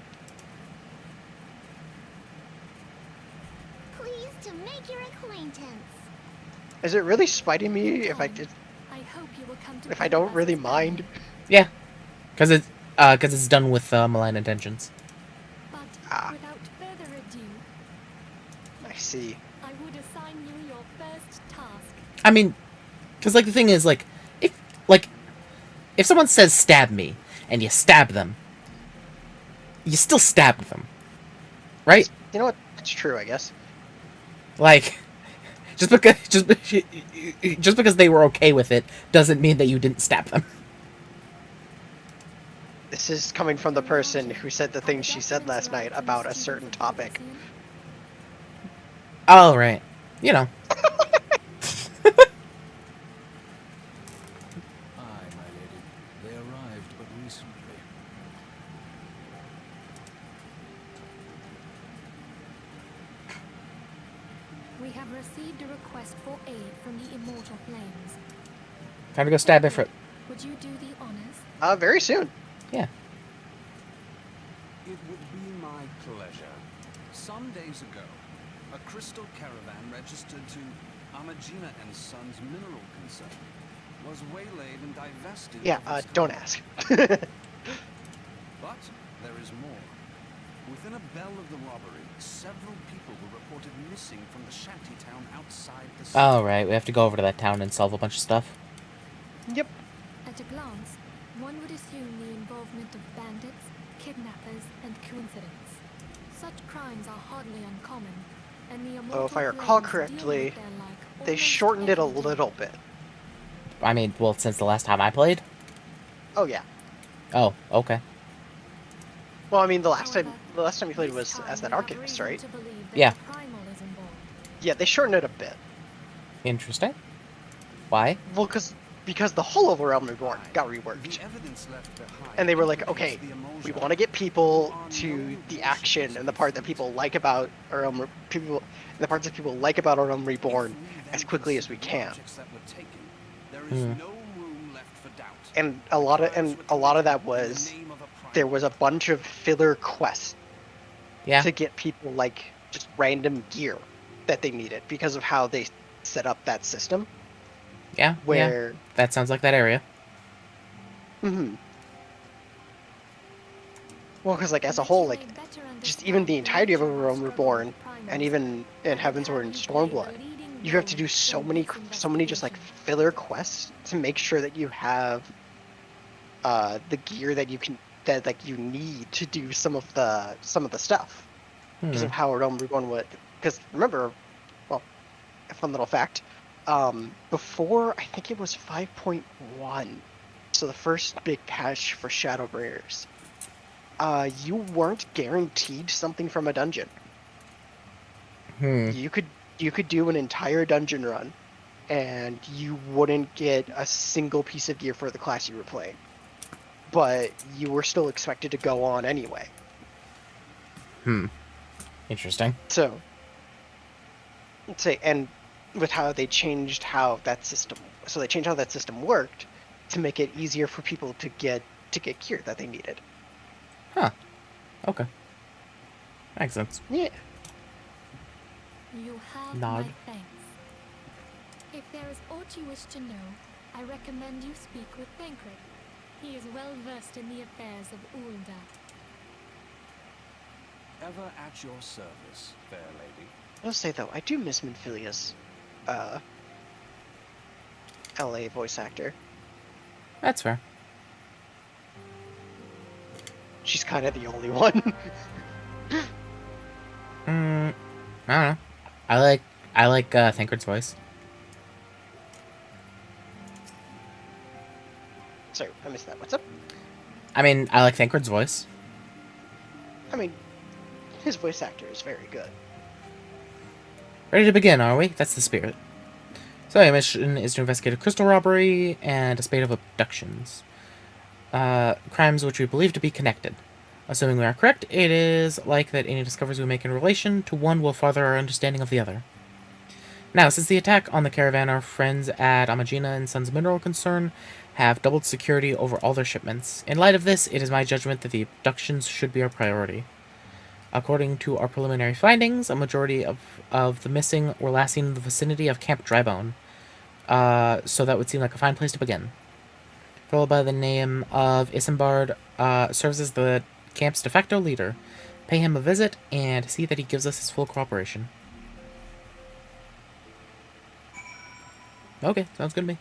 Speaker 5: Pleased to make your acquaintance.
Speaker 2: Is it really spiting me if I did?
Speaker 3: I hope you will come to
Speaker 2: If I
Speaker 3: think
Speaker 2: don't
Speaker 3: of us
Speaker 2: really
Speaker 3: as
Speaker 2: mind?
Speaker 3: family.
Speaker 1: Yeah, because it's done with malign intentions.
Speaker 3: But
Speaker 2: Ah.
Speaker 3: without further ado,
Speaker 2: I see.
Speaker 3: I would assign you your first task.
Speaker 1: I mean, because like the thing is, if someone says stab me and you stab them, you still stabbed them, right?
Speaker 2: You know what? It's true, I guess.
Speaker 1: Like, just because they were okay with it doesn't mean that you didn't stab them.
Speaker 2: This is coming from the person who said the things she said last night about a certain topic.
Speaker 1: Oh right, you know.
Speaker 6: Aye, my lady. They arrived but recently.
Speaker 3: We have received a request for aid from the Immortal Flames.
Speaker 1: Time to go stab Ifrit.
Speaker 3: Would you do the honors?
Speaker 2: Very soon.
Speaker 1: Yeah.
Speaker 4: It would be my pleasure. Some days ago, a crystal caravan registered to Amagina and Sons mineral concern was waylaid and divested.
Speaker 2: Yeah.
Speaker 4: of its
Speaker 2: Don't
Speaker 4: cargo.
Speaker 2: ask.
Speaker 4: But there is more. Within a bell of the robbery, several people were reported missing from the shanty town outside the city.
Speaker 1: Oh right, we have to go over to that town and solve a bunch of stuff.
Speaker 2: Yep.
Speaker 3: At a glance, one would assume the involvement of bandits, kidnappers, and coincidence. Such crimes are hardly uncommon, and the Immortal
Speaker 2: if I recall
Speaker 3: Flames deal
Speaker 2: correctly,
Speaker 3: with their like
Speaker 2: They
Speaker 3: almost
Speaker 2: shortened it a
Speaker 3: every day.
Speaker 2: little bit.
Speaker 1: I mean, well, since the last time I played.
Speaker 2: Oh yeah.
Speaker 1: Oh, okay.
Speaker 2: Well, I mean, the last time
Speaker 3: However,
Speaker 2: you played
Speaker 3: this
Speaker 2: was
Speaker 3: time
Speaker 2: as that
Speaker 3: we have
Speaker 2: archivist,
Speaker 3: reason
Speaker 2: right?
Speaker 3: to believe that
Speaker 1: Yeah.
Speaker 3: the Primal is involved.
Speaker 2: Yeah, they shortened it a bit.
Speaker 1: Interesting. Why?
Speaker 2: Well, because the whole of Realm Reborn got reworked.
Speaker 4: The evidence left behind
Speaker 2: And they were like,
Speaker 4: implicates
Speaker 2: okay,
Speaker 4: the
Speaker 2: we
Speaker 4: Emoja
Speaker 2: want to get people
Speaker 4: who are
Speaker 2: to
Speaker 4: no
Speaker 2: the
Speaker 4: relations
Speaker 2: action and the
Speaker 4: to
Speaker 2: part that people like about the parts that people like about Realm
Speaker 4: If
Speaker 2: Reborn
Speaker 4: we then
Speaker 2: as quickly as we
Speaker 4: consider the
Speaker 2: can.
Speaker 4: objects that were taken, there is
Speaker 1: Hmm.
Speaker 4: no room left for doubt.
Speaker 2: And a lot of that
Speaker 4: In the
Speaker 2: was
Speaker 4: name of a
Speaker 2: there
Speaker 4: primal.
Speaker 2: was a bunch of filler quests
Speaker 1: Yeah.
Speaker 2: to get people like just random gear that they needed because of how they set up that system
Speaker 1: Yeah. Yeah.
Speaker 2: where
Speaker 1: That sounds like that area.
Speaker 2: well, because like as a
Speaker 3: That
Speaker 2: whole,
Speaker 3: you
Speaker 2: like
Speaker 3: may better
Speaker 2: just even the
Speaker 3: understand
Speaker 2: entirety of
Speaker 3: nature our
Speaker 2: Realm
Speaker 3: struggle
Speaker 2: Reborn
Speaker 3: with primals,
Speaker 2: and even in
Speaker 3: and
Speaker 2: Heavensward
Speaker 3: how
Speaker 2: and
Speaker 3: you play a
Speaker 2: Stormblood,
Speaker 3: leading
Speaker 2: you have to
Speaker 3: role
Speaker 2: do so
Speaker 3: in
Speaker 2: many
Speaker 3: this
Speaker 2: just like
Speaker 3: investigation.
Speaker 2: filler quests to make sure that you have the gear that you need to do some of the stuff because
Speaker 1: Hmm.
Speaker 2: of how Realm Reborn would. Because remember, well, a fun little fact. Before I think it was 5.1, so the first big patch for Shadowbringers, you weren't guaranteed something from a dungeon.
Speaker 1: Hmm.
Speaker 2: You could do an entire dungeon run, and you wouldn't get a single piece of gear for the class you were playing, but you were still expected to go on anyway.
Speaker 1: Hmm. Interesting.
Speaker 2: So, let's say, and with how they changed how that system, so they changed how that system worked to make it easier for people to get gear that they needed.
Speaker 1: Huh. Okay. Makes sense.
Speaker 2: Yeah.
Speaker 3: You have
Speaker 1: Nod.
Speaker 3: my thanks. If there is aught you wish to know, I recommend you speak with Thancred. He is well versed in the affairs of Ulda.
Speaker 4: Ever at your service, fair lady.
Speaker 2: I'll say though, I do miss Minfilia's LA voice actor.
Speaker 1: That's fair.
Speaker 2: She's kind of the only one.
Speaker 1: I don't know. I like Thancred's voice.
Speaker 2: Sorry, I missed that. What's up?
Speaker 1: I mean, I like Thancred's voice.
Speaker 2: I mean, his voice actor is very good.
Speaker 1: Ready to begin, are we? That's the spirit. So our mission is to investigate a crystal robbery and a spate of abductions. Crimes which we believe to be connected. Assuming we are correct, it is like that any discoveries we make in relation to one will further our understanding of the other. Now, since the attack on the caravan, our friends at Amagina and Sons Mineral Concern have doubled security over all their shipments. In light of this, it is my judgment that the abductions should be our priority. According to our preliminary findings, a majority of the missing were last seen in the vicinity of Camp Drybone. So that would seem like a fine place to begin. A fellow by the name of Isambard serves as the camp's de facto leader. Pay him a visit and see that he gives us his full cooperation. Okay, sounds good to me.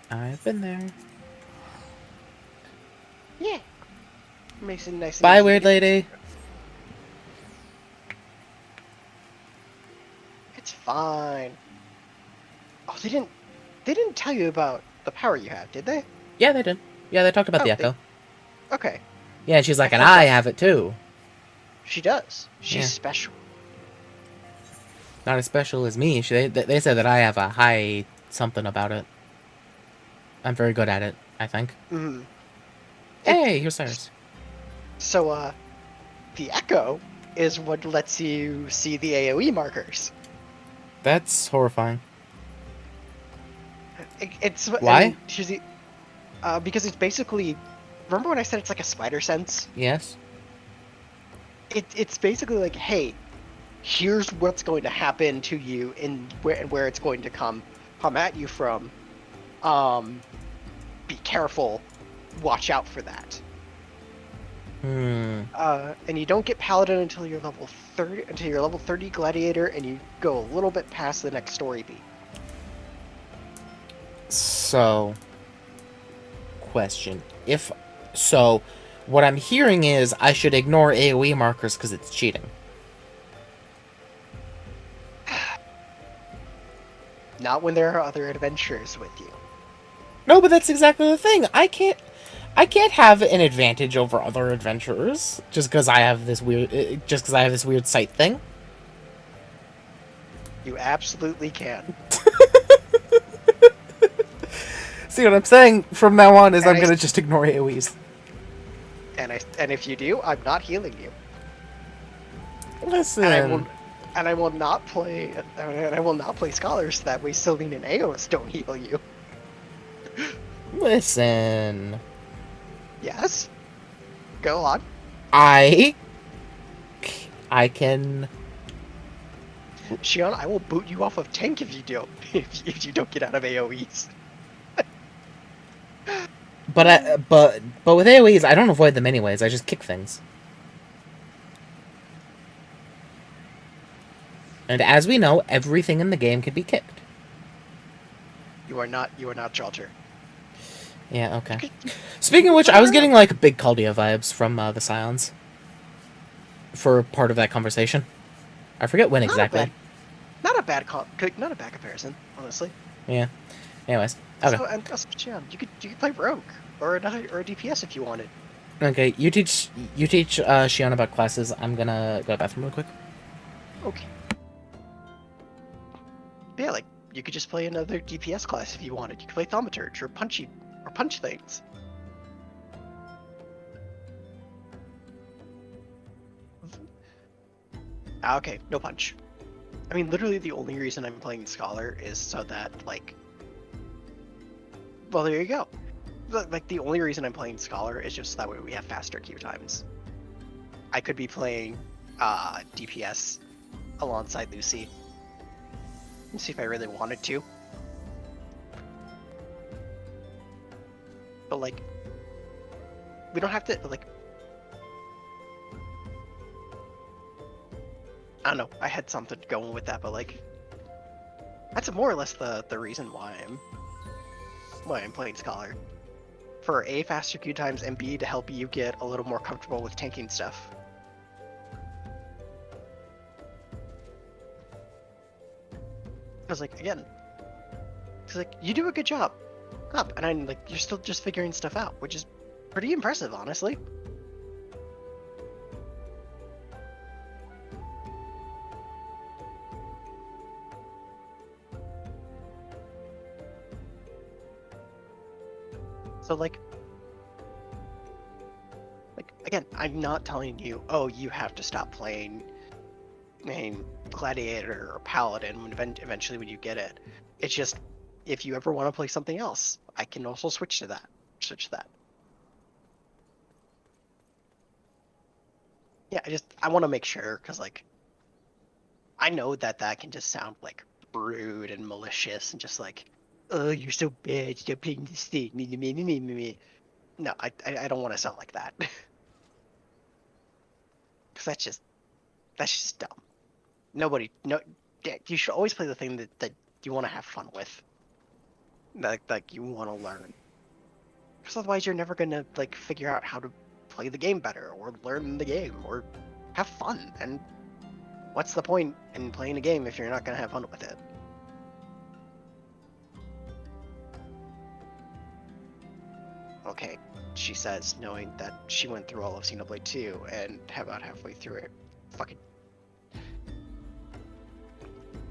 Speaker 1: I've been there.
Speaker 2: Yeah. Makes it nice.
Speaker 1: Bye,
Speaker 2: and easy.
Speaker 1: weird lady.
Speaker 2: It's fine. Oh, they didn't tell you about the power you have, did they?
Speaker 1: Yeah, they did. Yeah, they talked about the
Speaker 2: Oh,
Speaker 1: echo.
Speaker 2: Okay.
Speaker 1: Yeah, and she's like,
Speaker 2: I
Speaker 1: and
Speaker 2: thought
Speaker 1: I
Speaker 2: that-
Speaker 1: have it too.
Speaker 2: She does. She's
Speaker 1: Yeah.
Speaker 2: special.
Speaker 1: Not as special as me. They said that I have a high something about it. I'm very good at it, I think.
Speaker 2: Mm-hmm.
Speaker 1: Hey, here's Cyrus.
Speaker 2: So, the echo is what lets you see the AoE markers.
Speaker 1: That's horrifying.
Speaker 2: It's
Speaker 1: Why?
Speaker 2: and here's the, because it's basically. Remember when I said it's like a spider sense?
Speaker 1: Yes?
Speaker 2: It's basically like, hey, here's what's going to happen to you and where it's going to come at you from. Be careful. Watch out for that.
Speaker 1: Hmm.
Speaker 2: And you don't get paladin until you're level 30 gladiator, and you go a little bit past the next story beat.
Speaker 1: So, question. So, what I'm hearing is I should ignore AoE markers because it's cheating.
Speaker 2: Not when there are other adventurers with you.
Speaker 1: No, but that's exactly the thing. I can't have an advantage over other adventurers just because I have this weird sight thing.
Speaker 2: You absolutely can.
Speaker 1: See what I'm saying? From now on is
Speaker 2: And
Speaker 1: I'm
Speaker 2: I-
Speaker 1: gonna just ignore AoEs.
Speaker 2: And if you do, I'm not healing you.
Speaker 1: Listen.
Speaker 2: And I will not play scholars that way. Celine and Aeos don't heal you.
Speaker 1: Listen.
Speaker 2: Yes. Go on.
Speaker 1: I can.
Speaker 2: Shion, I will boot you off of tank if you don't get out of AoEs.
Speaker 1: But with AoEs, I don't avoid them anyways. I just kick things. And as we know, everything in the game can be kicked.
Speaker 2: You are not Jalter.
Speaker 1: Yeah, okay. Speaking of which, I was getting like big Caldia vibes from the Scions for part of that conversation. I forget when exactly.
Speaker 2: Not a bad comparison, honestly.
Speaker 1: Yeah. Anyways, okay.
Speaker 2: So, and Shion, you could play Rogue or a DPS if you wanted.
Speaker 1: Okay, you teach Shion about classes. I'm gonna go to the bathroom real quick.
Speaker 2: Okay. Yeah, like You could just play another DPS class if you wanted. You could play Thaumaturge or punch things. Okay, no punch. I mean, literally the only reason I'm playing Scholar is so that, like... Well, there you go. Like, the only reason I'm playing Scholar is just that way we have faster queue times. I could be playing DPS alongside Lucy. Let's see if I really wanted to. But, like... We don't have to, like... I don't know, I had something going with that, but like... That's more or less the reason why I'm playing Scholar. For A, faster queue times, and B, to help you get a little more comfortable with tanking stuff. Because like, again, it's like, you do a good job. Up, and I'm like, you're still just figuring stuff out, which is pretty impressive, honestly. So like again, I'm not telling you, oh, you have to stop playing Gladiator or Paladin eventually when you get it. It's just, if you ever want to play something else, I can also switch to that. Yeah, I want to make sure, because like, I know that can just sound like rude and malicious and just like, oh, you're so bad, stop playing this thing. Me. No, I don't want to sound like that. Because that's just dumb. You should always play the thing that you want to have fun with. Like you want to learn. Because otherwise you're never going to like figure out how to play the game better or learn the game or have fun. And what's the point in playing a game if you're not going to have fun with it? Okay, she says, knowing that she went through all of Xenoblade 2 and about halfway through it, fucking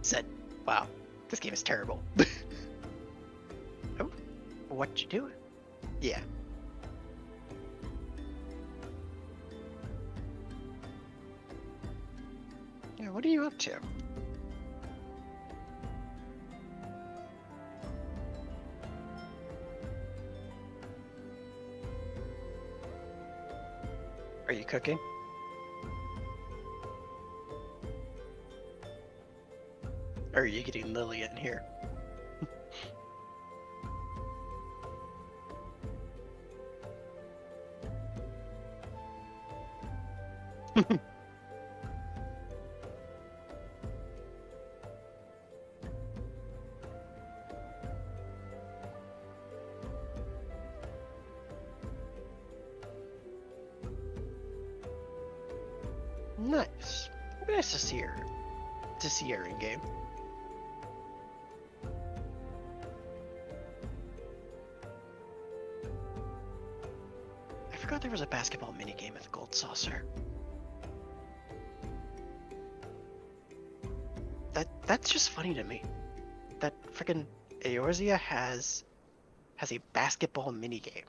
Speaker 2: said, wow, this game is terrible. Oh, what you doing? Yeah. Yeah, what are you up to? Are you cooking? Or are you getting Lily in here? Nice. Nice to see her. To see her in game. I forgot there was a basketball minigame at the Gold Saucer. That's just funny to me. That frickin' Eorzea has a basketball minigame.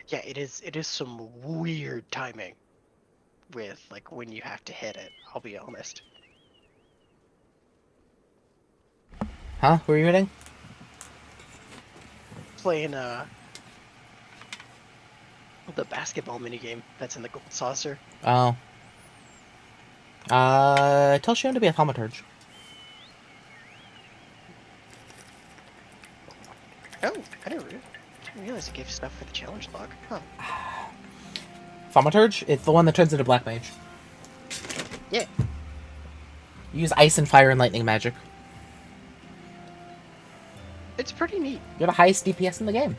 Speaker 2: Yeah, it is some weird timing with like when you have to hit it, I'll be honest.
Speaker 1: Huh? Who are you hitting?
Speaker 2: Playing the basketball minigame that's in the Gold Saucer.
Speaker 1: Oh. Tell Shion to be a thaumaturge.
Speaker 2: Oh, I didn't realize it gave stuff for the challenge log. Huh.
Speaker 1: Thaumaturge? It's the one that turns into Black Mage.
Speaker 2: Yeah.
Speaker 1: You use ice and fire and lightning magic.
Speaker 2: It's pretty neat.
Speaker 1: You're the highest DPS in the game.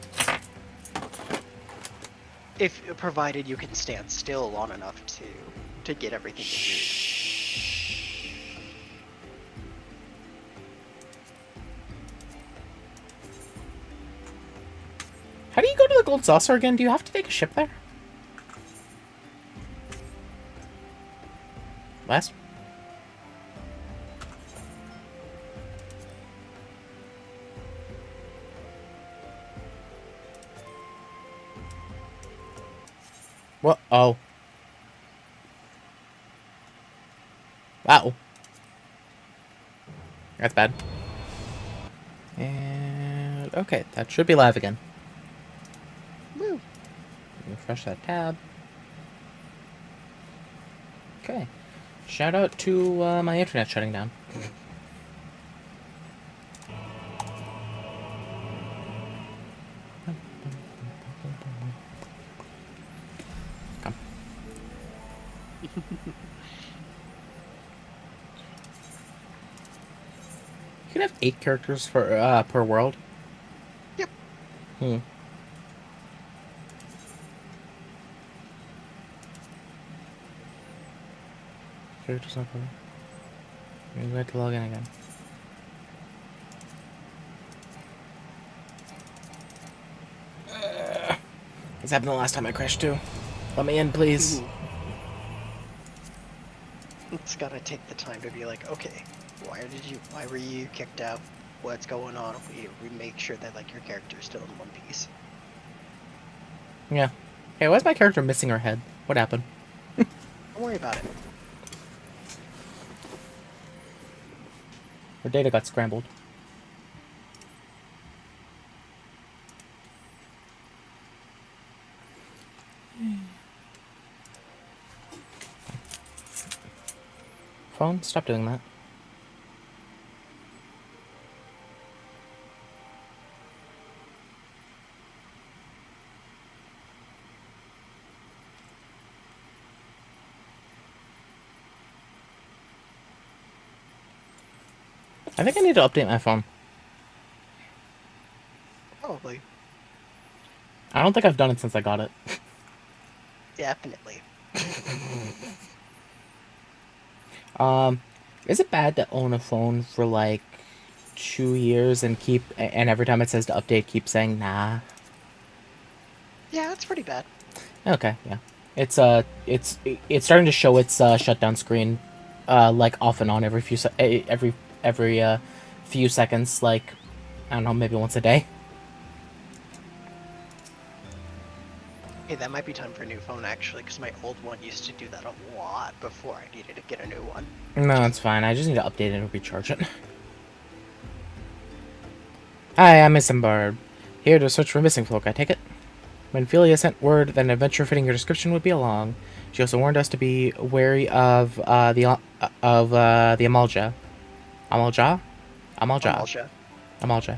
Speaker 2: If provided you can stand still long enough to get everything you need.
Speaker 1: How do you go to the Gold Saucer again? Do you have to take a ship there? Last? What? Oh. Wow. That's bad. And okay, that should be live again.
Speaker 2: Woo.
Speaker 1: Refresh that tab. Okay. Shout out to my internet shutting down. Come. You can have 8 characters for per world.
Speaker 2: Yep.
Speaker 1: Characters not covered. We have to log in again. This happened the last time I crashed too. Let me in, please.
Speaker 2: It's gotta take the time to be like, okay, why were you kicked out? What's going on? We make sure that like your character's still in one piece.
Speaker 1: Yeah. Hey, why is my character missing her head? What happened?
Speaker 2: Don't worry about it.
Speaker 1: Her data got scrambled. Phone, stop doing that. I think I need to update my phone.
Speaker 2: Probably.
Speaker 1: I don't think I've done it since I got it.
Speaker 2: Definitely.
Speaker 1: Is it bad to own a phone for like 2 years and every time it says to update, keep saying nah?
Speaker 2: Yeah, that's pretty bad.
Speaker 1: Okay, yeah. It's starting to show its shutdown screen, like off and on every few few seconds, like I don't know, maybe once a day.
Speaker 2: Hey, that might be time for a new phone actually, because my old one used to do that a lot before I needed to get a new one.
Speaker 1: No, it's fine. I just need to update it and recharge it. Hi, I'm Miss Bird. Here to search for missing folk, I take it? When Philia sent word that an adventure fitting your description would be along, she also warned us to be wary of the Amalja. Amalja?
Speaker 2: Amalja.
Speaker 1: Amalja.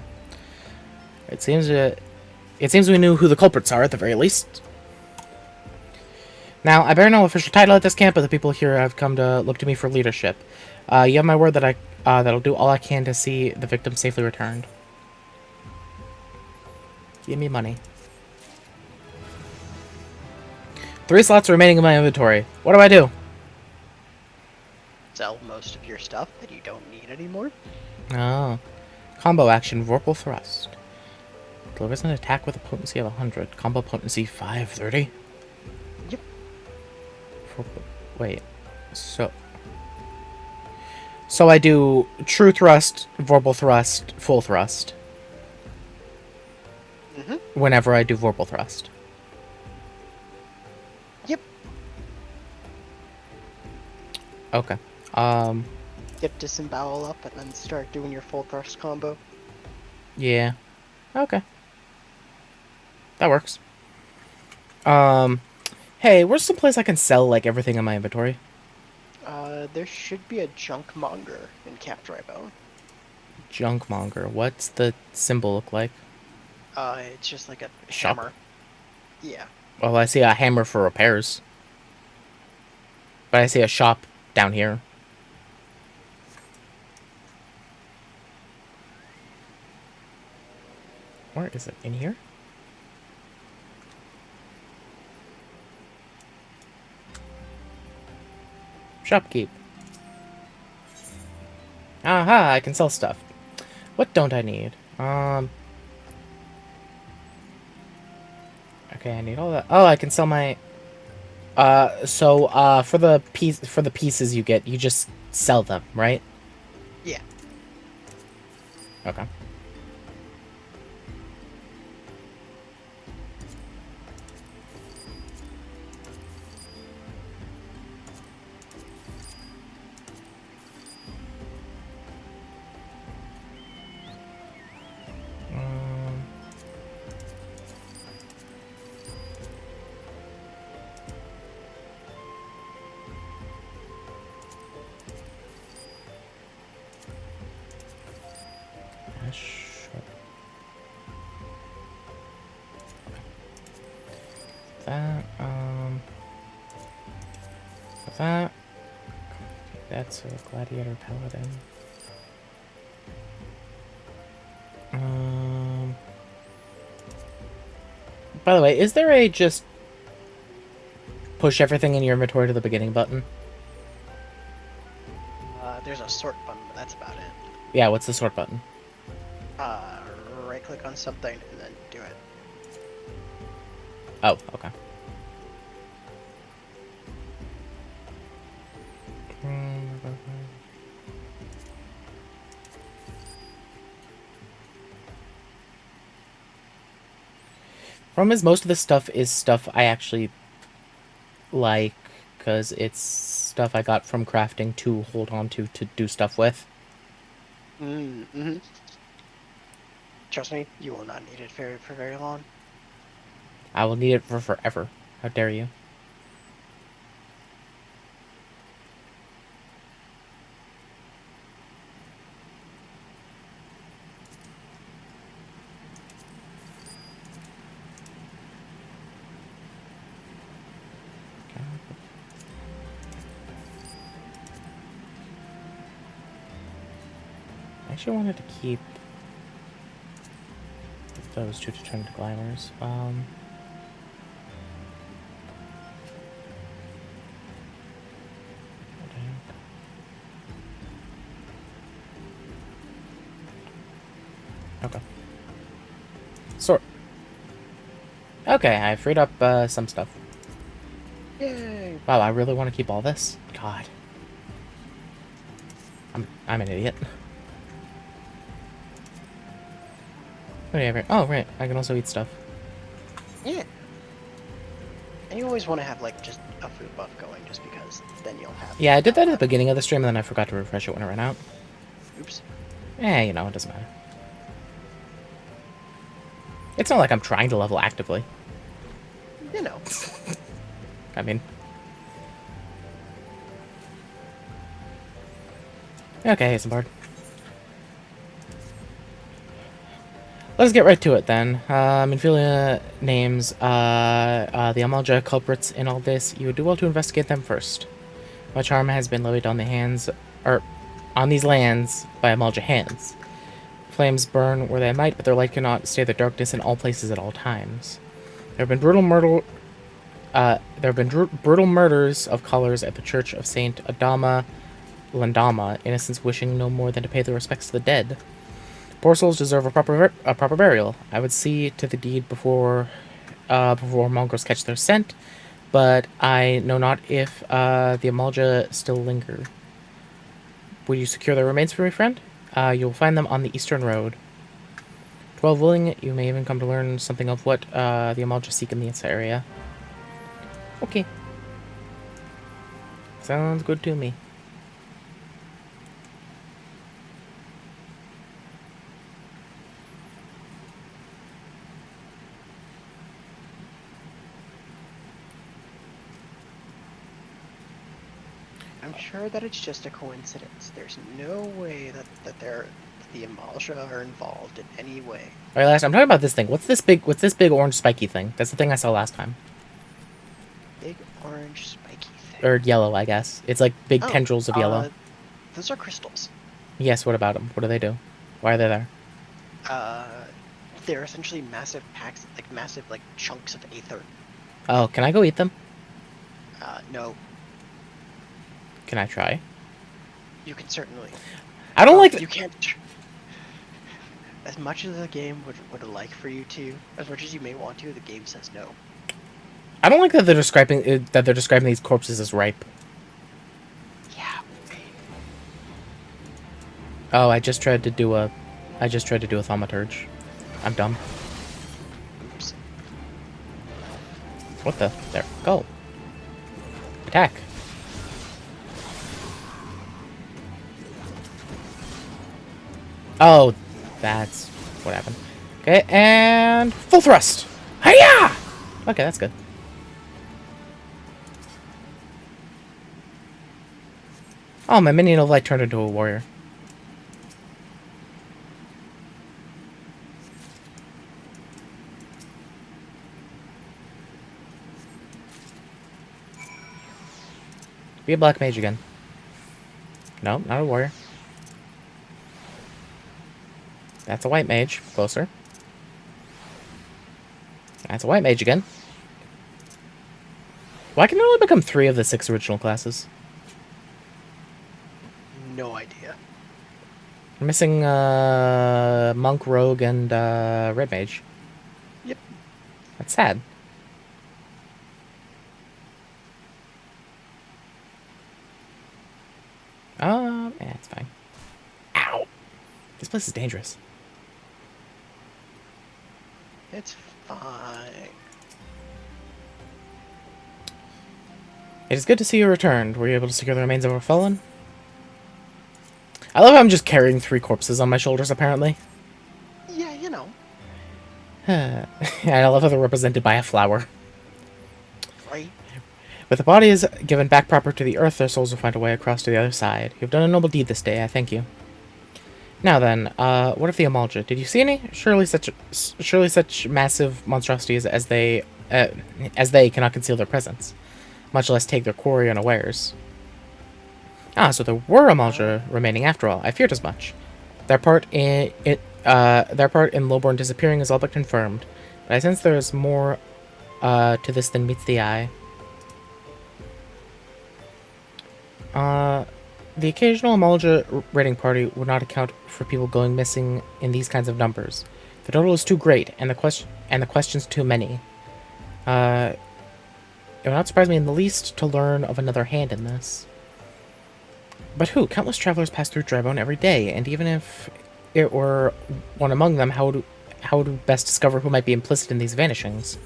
Speaker 1: It seems we knew who the culprits are at the very least. Now, I bear no official title at this camp, but the people here have come to look to me for leadership. You have my word that that'll do all I can to see the victim safely returned. Give me money. 3 slots remaining in my inventory. What do I do?
Speaker 2: Sell most of your stuff that you don't need anymore.
Speaker 1: Oh. Combo action, Vorpal Thrust. Delivers an attack with a potency of 100. Combo potency 530.
Speaker 2: Yep.
Speaker 1: Wait. So I do True Thrust, Vorpal Thrust, Full Thrust. Whenever I do Vorpal Thrust.
Speaker 2: Yep.
Speaker 1: Okay.
Speaker 2: Get Disembowel up and then start doing your full thrust combo.
Speaker 1: Yeah. Okay. That works. Hey, where's some place I can sell, like, everything in my inventory?
Speaker 2: There should be a junk monger in Camp Drybone.
Speaker 1: Junkmonger. What's the symbol look like?
Speaker 2: It's just like a
Speaker 1: Shop?
Speaker 2: hammer. Yeah.
Speaker 1: Well, I see a hammer for repairs. But I see a shop down here. Where is it? In here? Shopkeep. Aha, I can sell stuff. What don't I need? Okay, I need all that. Oh, I can sell my... For the pieces you get, you just sell them, right?
Speaker 2: Yeah.
Speaker 1: Okay. Sure. That, that's a gladiator paladin. By the way, is there a just push everything in your inventory to the beginning button?
Speaker 2: There's a sort button, but that's about it.
Speaker 1: Yeah, what's the sort button?
Speaker 2: Right click on something and then do it.
Speaker 1: Oh, okay. Problem is, most of this stuff is stuff I actually like, because it's stuff I got from crafting to hold on to do stuff with.
Speaker 2: Mm-hmm. Trust me, you will not need it for very long.
Speaker 1: I will need it for forever. How dare you? I actually wanted to keep those two to turn into gliders. Okay. Sort. Okay, I freed up some stuff.
Speaker 2: Yay!
Speaker 1: Wow, I really want to keep all this? God. I'm an idiot. Whatever. Oh, right. I can also eat stuff.
Speaker 2: Yeah. And you always want to have, like, just a food buff going, just because then you'll have...
Speaker 1: Yeah, I did that at the beginning of the stream, and then I forgot to refresh it when it ran out.
Speaker 2: Oops.
Speaker 1: You know, it doesn't matter. It's not like I'm trying to level actively.
Speaker 2: You know.
Speaker 1: I mean... Okay, Hazenbard. Let's get right to it, then. Minfilia names the Amalja culprits in all this. You would do well to investigate them first. Much harm has been levied on on these lands by Amalja hands. Flames burn where they might, but their light cannot stay the darkness in all places at all times. There have been brutal murders of colors at the Church of Saint Adama Landama, innocents wishing no more than to pay their respects to the dead. Poor souls deserve a proper burial. I would see to the deed before mongrels catch their scent, but I know not if the Amalja still linger. Would you secure their remains for me, friend? You'll find them on the eastern road. 12 willing, you may even come to learn something of what the Amalja seek in this area. Okay. Sounds good to me.
Speaker 2: I'm sure that it's just a coincidence. There's no way that the Amalja are involved in any way.
Speaker 1: Alright, last I'm talking about this thing. What's this big orange spiky thing? That's the thing I saw last time.
Speaker 2: Big orange spiky thing.
Speaker 1: Or yellow, I guess. It's like big tendrils of yellow.
Speaker 2: Those are crystals.
Speaker 1: Yes, what about them? What do they do? Why are they there?
Speaker 2: They're essentially massive packs, massive chunks of aether.
Speaker 1: Oh, can I go eat them?
Speaker 2: No.
Speaker 1: Can I try?
Speaker 2: You can certainly.
Speaker 1: I don't like...
Speaker 2: You can't... As much as the game would like for you to, as much as you may want to, the game says no.
Speaker 1: I don't like that they're describing these corpses as ripe.
Speaker 2: Yeah.
Speaker 1: Oh, I just tried to do a thaumaturge. I'm dumb.
Speaker 2: Oops.
Speaker 1: What the? There. Go. Attack. Oh, that's what happened. Okay, and full thrust. Hiya! Okay, that's good. Oh, my minion of light turned into a warrior. Be a black mage again. No, not a warrior. That's a white mage. Closer. That's a white mage again. Why can there only become 3 of the 6 original classes?
Speaker 2: No idea.
Speaker 1: We're missing monk, rogue, and red mage.
Speaker 2: Yep.
Speaker 1: That's sad. Yeah, it's fine. Ow! This place is dangerous.
Speaker 2: It's fine.
Speaker 1: It is good to see you returned. Were you able to secure the remains of our fallen? I love how I'm just carrying 3 corpses on my shoulders, apparently.
Speaker 2: Yeah, you know.
Speaker 1: And I love how they're represented by a flower.
Speaker 2: Right?
Speaker 1: With the bodies given back proper to the earth, their souls will find a way across to the other side. You've done a noble deed this day, I thank you. Now then, what of the Amalja? Did you see any? Surely such massive monstrosities as they cannot conceal their presence, much less take their quarry unawares. Ah, so there were Amalja remaining after all. I feared as much. Their part in Lowborn disappearing is all but confirmed, but I sense there is more to this than meets the eye. The occasional Amalja raiding party would not account for people going missing in these kinds of numbers. The total is too great, and the questions too many. It would not surprise me in the least to learn of another hand in this. But who? Countless travelers pass through Drybone every day, and even if it were one among them, how to best discover who might be implicit in these vanishings?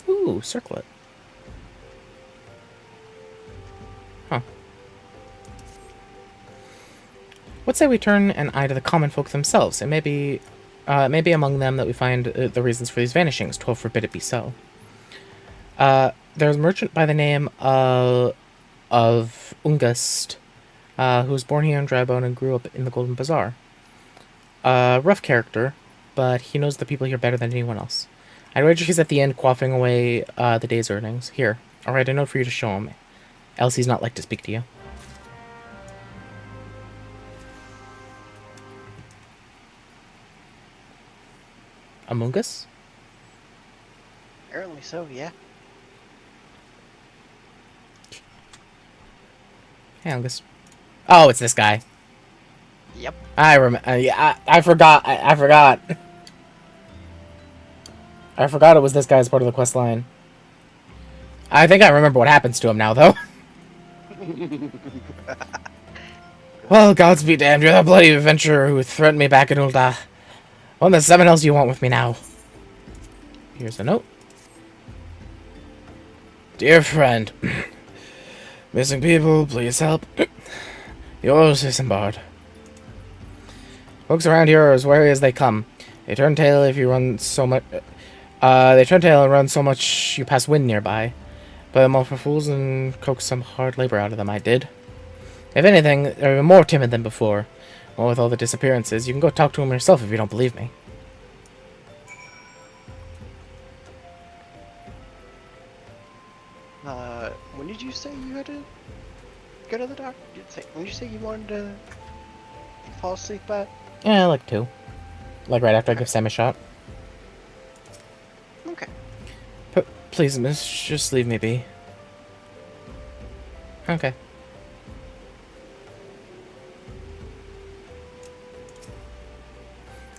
Speaker 1: Ooh, circlet. Huh. What say we turn an eye to the common folk themselves? It may be among them that we find the reasons for these vanishings. 'Twill forbid it be so. There's a merchant by the name of Ungust, who was born here in Drybone and grew up in the Golden Bazaar. Rough character, but he knows the people here better than anyone else. I'd wager he's at the end quaffing away the day's earnings. Here, I'll write a note for you to show him, else he's not like to speak to you. Amungus?
Speaker 2: Apparently so, yeah.
Speaker 1: Hey, Angus. Oh, it's this guy.
Speaker 2: Yep.
Speaker 1: I remember. Yeah, I forgot. I forgot. I forgot it was this guy as part of the quest line. I think I remember what happens to him now, though. Well, gods be damned. You're that bloody adventurer who threatened me back in Ulda. What the 7 else do you want with me now? Here's a note. Dear friend. Missing people, please help. Yours, Isambard. Folks around here are as wary as they come. They turn tail if you run so much. They turn tail and run so much you pass wind nearby. Play them all for fools and coax some hard labor out of them, I did. If anything, they're even more timid than before. Well, with all the disappearances, you can go talk to them yourself if you don't believe me.
Speaker 2: When did you say you had to go to the doctor? When did you say you wanted to fall asleep at?
Speaker 1: Yeah, like 2. Like right after I give Sam a shot.
Speaker 2: Okay.
Speaker 1: Please, miss, just leave me be. Okay.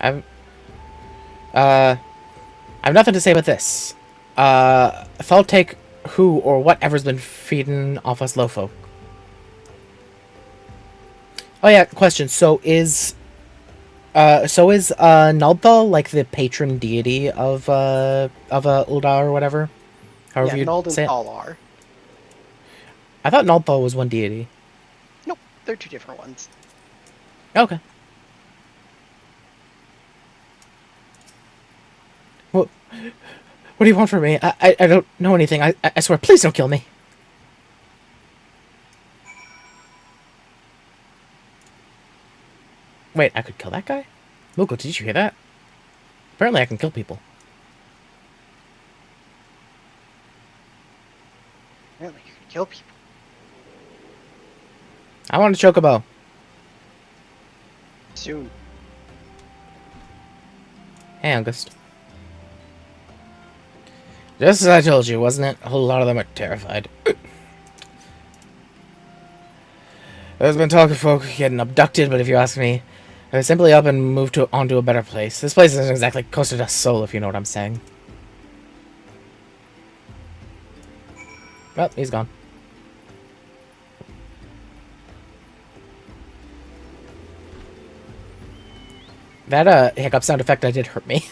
Speaker 1: I've I have nothing to say about this. Thou'll take who or whatever's been feeding off us low folk. Oh yeah, question. So is Naldthal like the patron deity of Ulda or whatever? However
Speaker 2: Yeah,
Speaker 1: you
Speaker 2: Nald and
Speaker 1: say it.
Speaker 2: Thal are.
Speaker 1: I thought Naldthal was one deity.
Speaker 2: Nope, they're two different ones.
Speaker 1: Okay. What do you want from me? I don't know anything. I swear, please don't kill me. Wait, I could kill that guy? Luca, did you hear that? Apparently I can kill people.
Speaker 2: Apparently you can kill people.
Speaker 1: I want a chocobo.
Speaker 2: Soon.
Speaker 1: Hey, August. Just as I told you, wasn't it? A whole lot of them are terrified. There's been talk of folk getting abducted, but if you ask me, they're simply up and moved onto a better place. This place isn't exactly coast to dust soul, if you know what I'm saying. Well, he's gone. That hiccup sound effect did hurt me.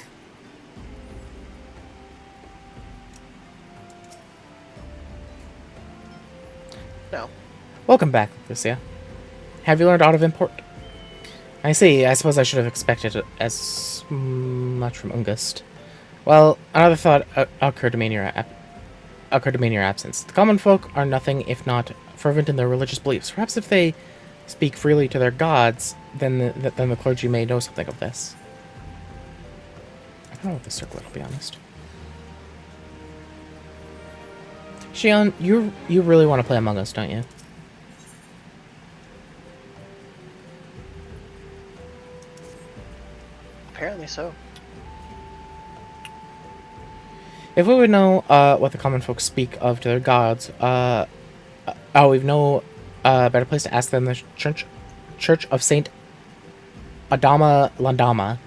Speaker 2: No.
Speaker 1: Welcome back, Lucia. Have you learned aught of import? I see. I suppose I should have expected as much from Ungust. Well, another thought occurred to me in your absence. The common folk are nothing if not fervent in their religious beliefs. Perhaps if they speak freely to their gods, then the clergy may know something of this. I don't know what this circlet, I'll be honest. Shion, you really want to play Among Us, don't you?
Speaker 2: Apparently so.
Speaker 1: If we would know what the common folk speak of to their gods, we've no better place to ask than the Church of Saint Adama Landama.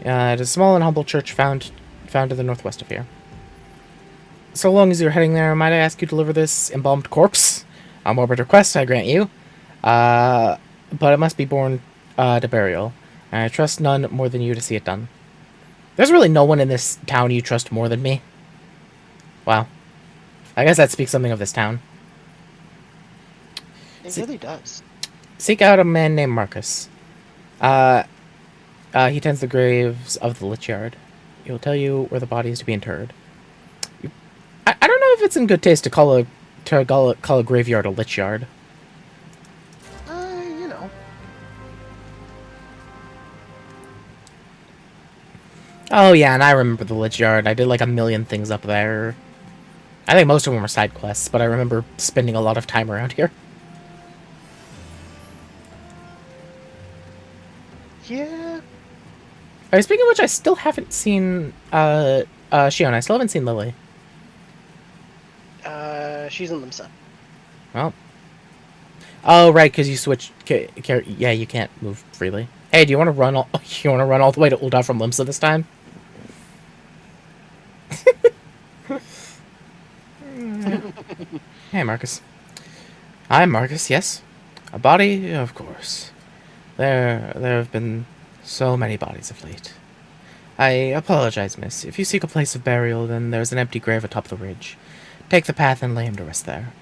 Speaker 1: It is a small and humble church found to the northwest of here. So long as you're heading there, might I ask you to deliver this embalmed corpse? A morbid request, I grant you. But it must be borne to burial. I trust none more than you to see it done. There's really no one in this town you trust more than me. Wow. I guess that speaks something of this town.
Speaker 2: It really does.
Speaker 1: Seek out a man named Marcus. He tends the graves of the Lich Yard. He'll tell you where the body is to be interred. I don't know if it's in good taste to call a graveyard a Lich Yard.
Speaker 2: You know.
Speaker 1: Oh yeah, and I remember the Lich Yard. I did like a million things up there. I think most of them were side quests, but I remember spending a lot of time around here.
Speaker 2: Yeah.
Speaker 1: Speaking of which, I still haven't seen Shion. I still haven't seen Lily.
Speaker 2: She's in Limsa.
Speaker 1: Well. Oh right, because you switch. Yeah, you can't move freely. Hey, do you want to run all? You want to run all the way to Ulda from Limsa this time? Hey, Marcus. I'm Marcus. Yes, a body, of course. There have been so many bodies of late. I apologize, miss. If you seek a place of burial, then there's an empty grave atop the ridge. Take the path and lay him to rest there.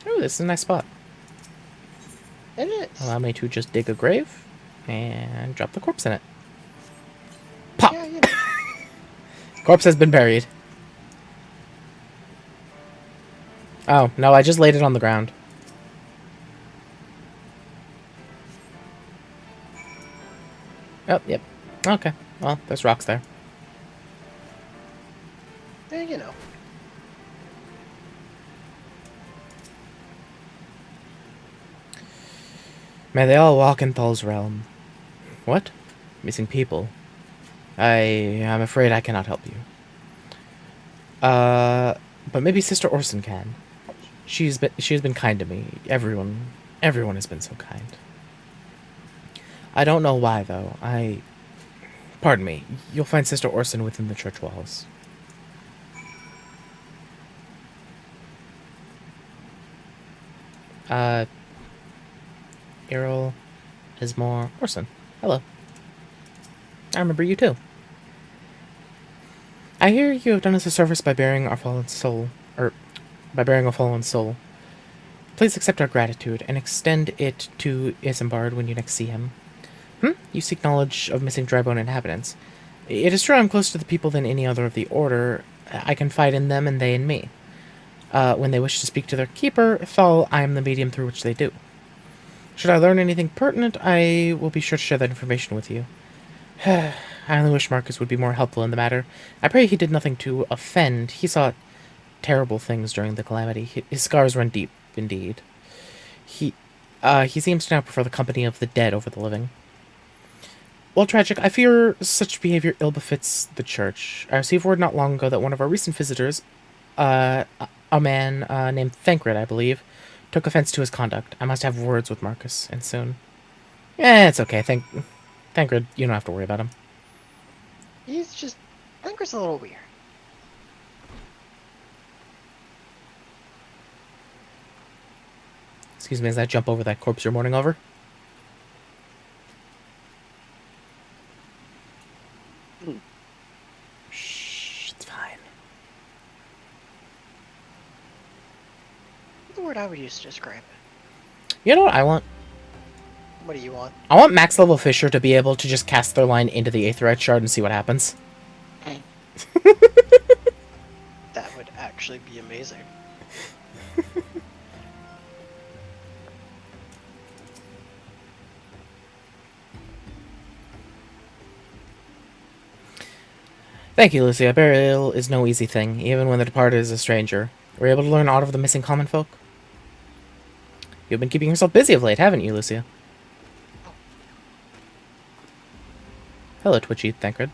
Speaker 1: Ooh, this is a nice spot.
Speaker 2: It is.
Speaker 1: Allow me to just dig a grave and drop the corpse in it. Pop!
Speaker 2: Yeah, you know.
Speaker 1: Corpse has been buried. Oh, no, I just laid it on the ground. Oh, yep. Okay. Well, there's rocks there.
Speaker 2: Yeah, you know.
Speaker 1: May they all walk in Thal's realm. What? Missing people? I'm afraid I cannot help you. but maybe Sister Orson can. She has been kind to me. Everyone has been so kind. I don't know why, though. Pardon me. You'll find Sister Orson within the church walls. Errol, Ismore, Orson. Hello. I remember you too. I hear you have done us a service by bearing our fallen soul, by bearing a fallen soul. Please accept our gratitude and extend it to Isambard when you next see him. You seek knowledge of missing Drybone inhabitants. It is true I'm closer to the people than any other of the Order. I confide in them and they in me. When they wish to speak to their keeper, Thal, I am the medium through which they do. Should I learn anything pertinent, I will be sure to share that information with you. I only wish Marcus would be more helpful in the matter. I pray he did nothing to offend. He saw terrible things during the calamity. His scars run deep, indeed. He seems to now prefer the company of the dead over the living. While tragic, I fear such behavior ill befits the church. I received word not long ago that one of our recent visitors, a man named Thancred, I believe, took offense to his conduct. I must have words with Marcus, and soon. It's okay. Thancred, you don't have to worry about him.
Speaker 2: Thancred's a little weird.
Speaker 1: Excuse me as I jump over that corpse you're mourning over. Shh, it's fine.
Speaker 2: What's the word I would use to describe it?
Speaker 1: You know what I want?
Speaker 2: What do you want?
Speaker 1: I want max level Fisher to be able to just cast their line into the Aetherite Shard and see what happens.
Speaker 2: That would actually be amazing.
Speaker 1: Thank you, Lucia. Burial is no easy thing, even when the departed is a stranger. Were you able to learn aught of the missing common folk? You've been keeping yourself busy of late, haven't you, Lucia? Hello, Twitchy Thancred.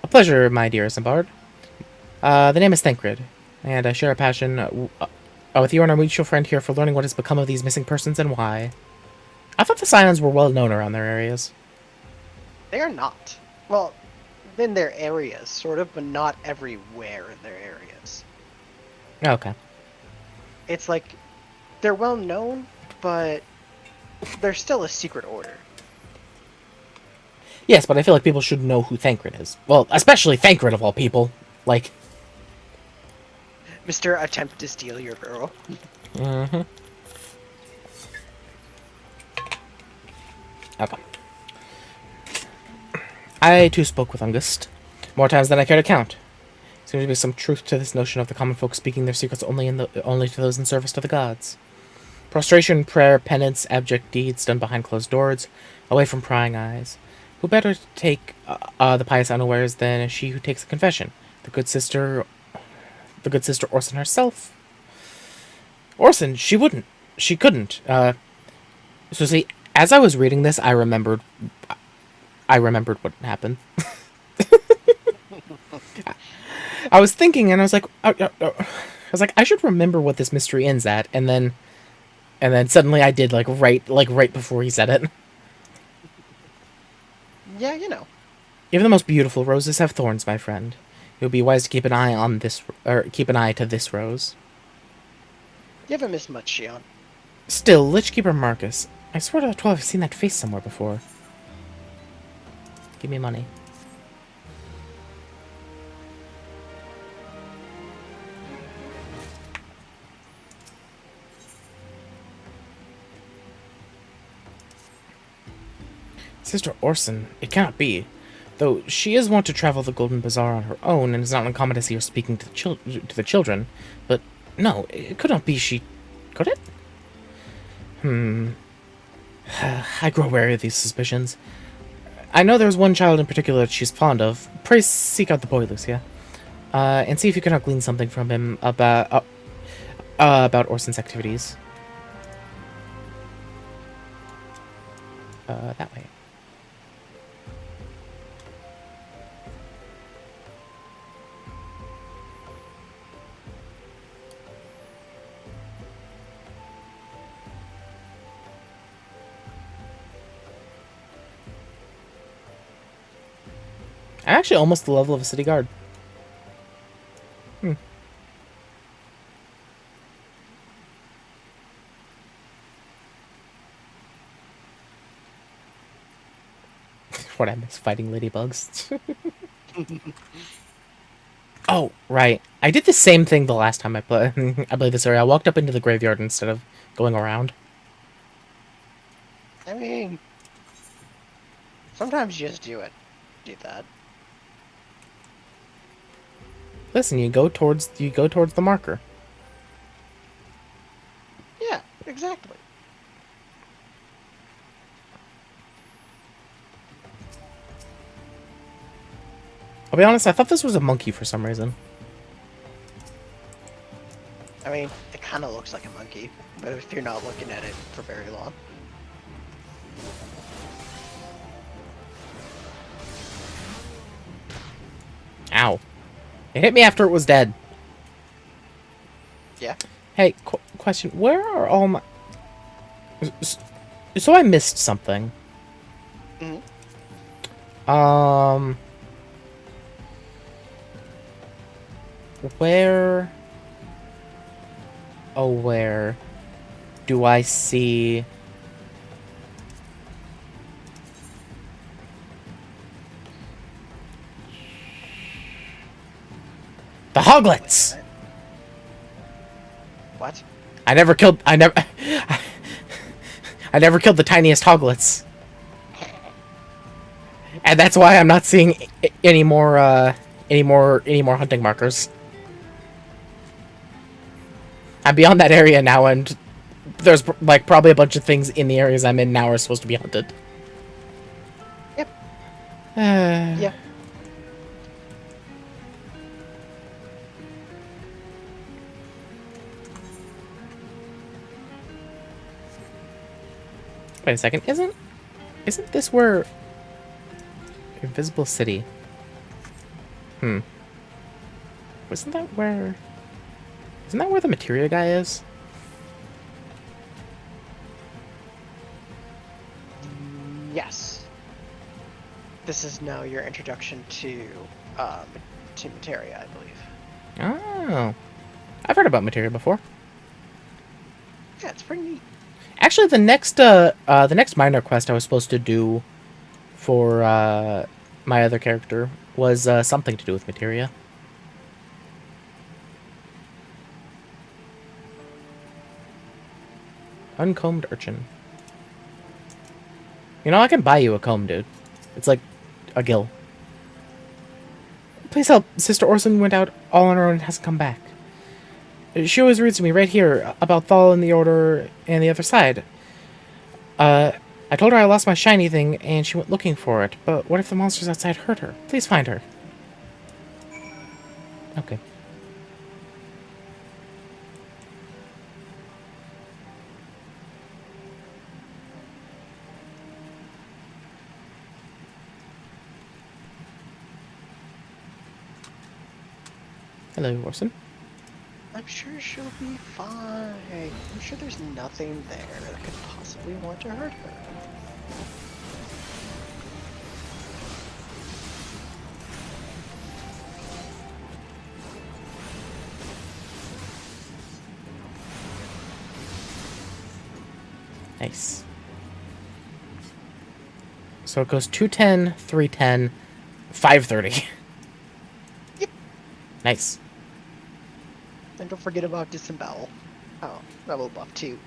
Speaker 1: A pleasure, my dear Isambard. The name is Thancred, and I share a passion with you and our mutual friend here for learning what has become of these missing persons and why. I thought the Scions were well known around their areas.
Speaker 2: They are not. Well, in their areas, sort of, but not everywhere in their areas.
Speaker 1: Okay.
Speaker 2: It's like, they're well known, but they're still a secret order.
Speaker 1: Yes, but I feel like people should know who Thancred is. Well, especially Thancred of all people. Like...
Speaker 2: Mr. Attempt to Steal Your Girl.
Speaker 1: Mm-hmm. Okay. I, too, spoke with Ungust. More times than I care to count. Seems to be some truth to this notion of the common folk speaking their secrets only to those in service to the gods. Prostration, prayer, penance, abject deeds done behind closed doors, away from prying eyes. Who better to take the pious unawares than she who takes a confession? The good sister Orson herself. Orson, she couldn't. So see, as I was reading this, I remembered what happened. I was thinking, and I was like, I should remember what this mystery ends at, and then suddenly I did, right before he said it.
Speaker 2: Yeah, you know.
Speaker 1: Even the most beautiful roses have thorns, my friend. It would be wise to keep an eye to this rose.
Speaker 2: You haven't missed much, Shion.
Speaker 1: Still, Lichkeeper Marcus. I swear to the 12 I've seen that face somewhere before. Give me money. Sister Orson, it cannot be. Though she is wont to travel the Golden Bazaar on her own, and is not uncommon to see her speaking to the children. But no, it could not be she... Could it? I grow wary of these suspicions. I know there's one child in particular that she's fond of. Pray seek out the boy, Lucia. And see if you cannot glean something from him about Orson's activities. That way. I'm actually almost the level of a city guard. Hmm. What I miss fighting ladybugs. Oh, right. I did the same thing the last time I played this area. I walked up into the graveyard instead of going around.
Speaker 2: I mean, sometimes you just do do that.
Speaker 1: Listen, you go towards the marker.
Speaker 2: Yeah, exactly.
Speaker 1: I'll be honest, I thought this was a monkey for some reason.
Speaker 2: I mean, it kind of looks like a monkey, but if you're not looking at it for very long.
Speaker 1: Ow. It hit me after it was dead.
Speaker 2: Yeah.
Speaker 1: Hey, question. Where are all my... So I missed something.
Speaker 2: Mm-hmm.
Speaker 1: Where... Oh, where do I see... The hoglets!
Speaker 2: What?
Speaker 1: I never killed the tiniest hoglets. And that's why I'm not seeing any more hunting markers. I'm beyond that area now, and there's like probably a bunch of things in the areas I'm in now are supposed to be hunted.
Speaker 2: Yep. Yeah.
Speaker 1: Wait a second, isn't this where Invisible City? Isn't that where the materia guy is?
Speaker 2: Yes. This is now your introduction to materia, I believe.
Speaker 1: Oh. I've heard about materia before.
Speaker 2: Yeah, it's pretty neat.
Speaker 1: Actually, the next minor quest I was supposed to do for my other character was something to do with materia. Uncombed urchin. You know, I can buy you a comb, dude. It's like a gill. Please help. Sister Orson went out all on her own and hasn't come back. She always reads to me right here about Thal and the Order and the other side. I told her I lost my shiny thing and she went looking for it, but what if the monsters outside hurt her? Please find her. Okay. Hello, Orson.
Speaker 2: I'm sure she'll be fine. I'm sure there's nothing there that could possibly want to hurt her.
Speaker 1: Nice. So it goes 210, 310, 530.
Speaker 2: Yep.
Speaker 1: Nice.
Speaker 2: And don't forget about disembowel. Oh, level buff too.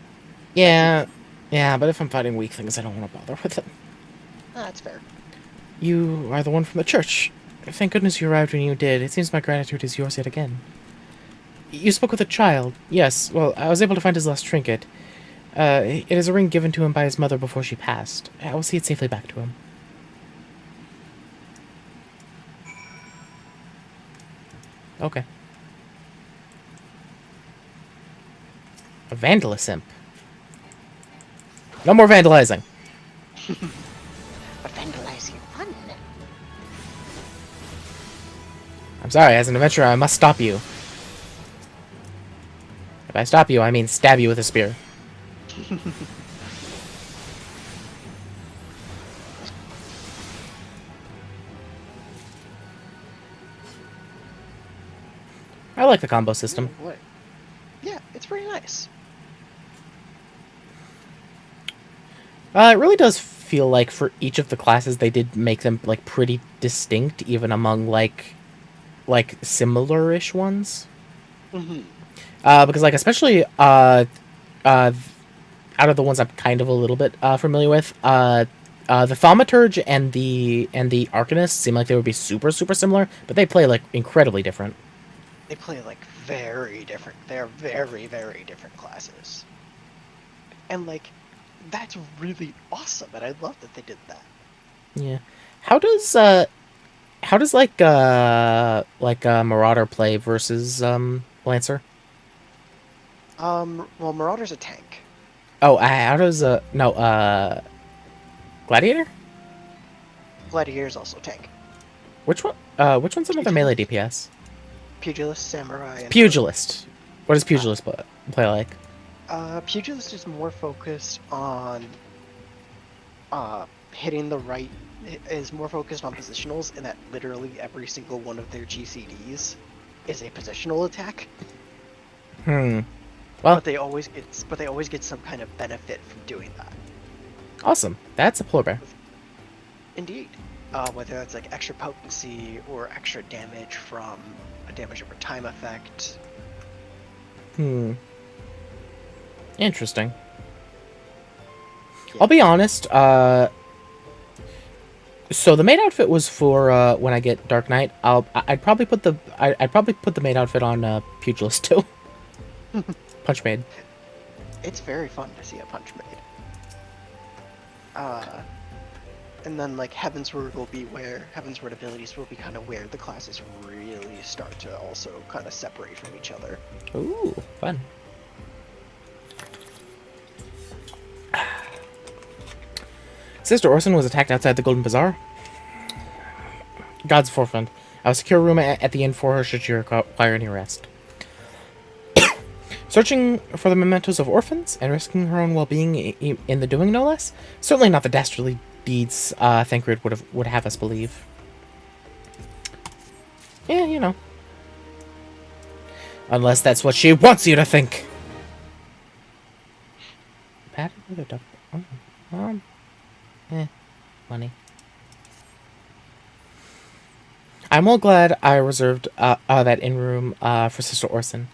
Speaker 1: Yeah, but if I'm fighting weak things, I don't want to bother with it.
Speaker 2: That's fair.
Speaker 1: You are the one from the church. Thank goodness you arrived when you did. It seems my gratitude is yours yet again. You spoke with a child. Yes, well, I was able to find his last trinket. It is a ring given to him by his mother before she passed. I will see it safely back to him. Okay. A vandalist imp. No more vandalizing.
Speaker 2: But vandalizing fun.
Speaker 1: I'm sorry, as an adventurer, I must stop you. If I stop you, I mean stab you with a spear. I like the combo system.
Speaker 2: What? Yeah, it's pretty nice.
Speaker 1: It really does feel like for each of the classes they did make them like pretty distinct, even among like similar-ish ones.
Speaker 2: Mm-hmm.
Speaker 1: Because like especially out of the ones I'm kind of a little bit familiar with, the Thaumaturge and the Arcanist seem like they would be super similar, but they play like incredibly different.
Speaker 2: They play like very different. They're very different classes. And like, that's really awesome, and I love that they did that.
Speaker 1: Yeah. How does Marauder play versus Lancer?
Speaker 2: Well, Marauder's a tank.
Speaker 1: Oh, how does Gladiator?
Speaker 2: Gladiator's also a tank.
Speaker 1: Which one? Which one's another melee DPS?
Speaker 2: Pugilist, Samurai, and
Speaker 1: Pugilist. What does Pugilist play like?
Speaker 2: Pugilist is more focused on hitting the right. Is more focused on positionals, and that literally every single one of their GCDs is a positional attack.
Speaker 1: Well,
Speaker 2: But they always get some kind of benefit from doing that.
Speaker 1: awesome. That's a polar bear.
Speaker 2: Indeed. Whether that's like extra potency or extra damage from a damage over time effect.
Speaker 1: Interesting.
Speaker 2: Yeah.
Speaker 1: I'll be honest. So the maid outfit was for when I get Dark Knight. I'd probably put the maid outfit on Pugilist too. Punch maid.
Speaker 2: It's very fun to see a punch maid. And then like Heavensward will be where Heavensward abilities will be kind of where the classes really start to also kind of separate from each other.
Speaker 1: Ooh, fun. Sister Orson was attacked outside the Golden Bazaar. God's forefront. I will secure a room at the inn for her should she require any rest. Searching for the mementos of orphans and risking her own well-being in the doing, no less. Certainly not the dastardly deeds Thancred would have us believe. Yeah, you know. Unless that's what she wants you to think. Padded with a duck. Money. I'm well glad I reserved that inn room for Sister Orson.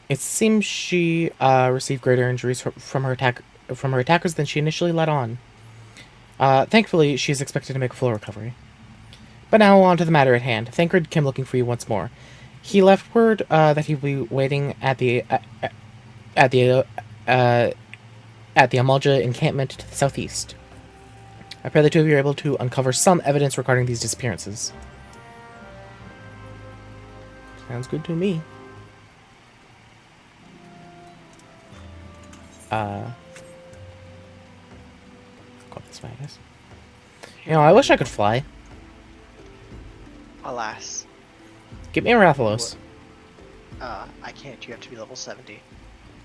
Speaker 1: It seems she received greater injuries from her attackers than she initially let on. Thankfully, she is expected to make a full recovery. But now on to the matter at hand. Thancred came looking for you once more. He left word that he will be waiting at the Amalja encampment to the southeast. I pray the two of you are able to uncover some evidence regarding these disappearances. Sounds good to me. Go this way, I guess. You know, I wish I could fly.
Speaker 2: Alas.
Speaker 1: Get me a Rathalos.
Speaker 2: I can't. You have to be level 70.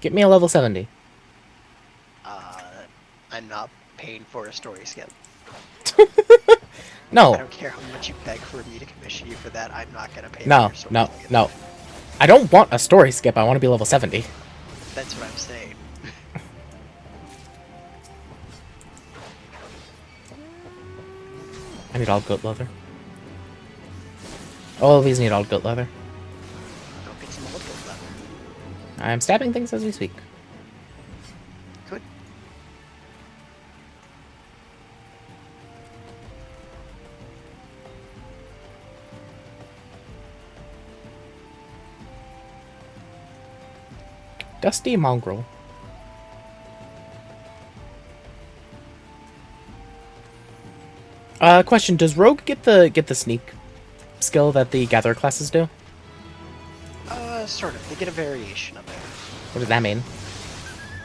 Speaker 1: Get me a level 70.
Speaker 2: I'm not paying for a story skip.
Speaker 1: No.
Speaker 2: I don't care how much you beg for me to commission you for that. I'm not gonna pay for
Speaker 1: No,
Speaker 2: your story
Speaker 1: no,
Speaker 2: skip.
Speaker 1: no. I don't want a story skip. I want to be level 70.
Speaker 2: That's what I'm saying.
Speaker 1: I need all goat leather. All of these need all goat leather.
Speaker 2: Go get some old gold leather.
Speaker 1: I'm stabbing things as we speak.
Speaker 2: Good.
Speaker 1: Dusty Mongrel. Question: does Rogue get the sneak skill that the Gatherer classes do?
Speaker 2: Sort of. They get a variation of it.
Speaker 1: What does that mean?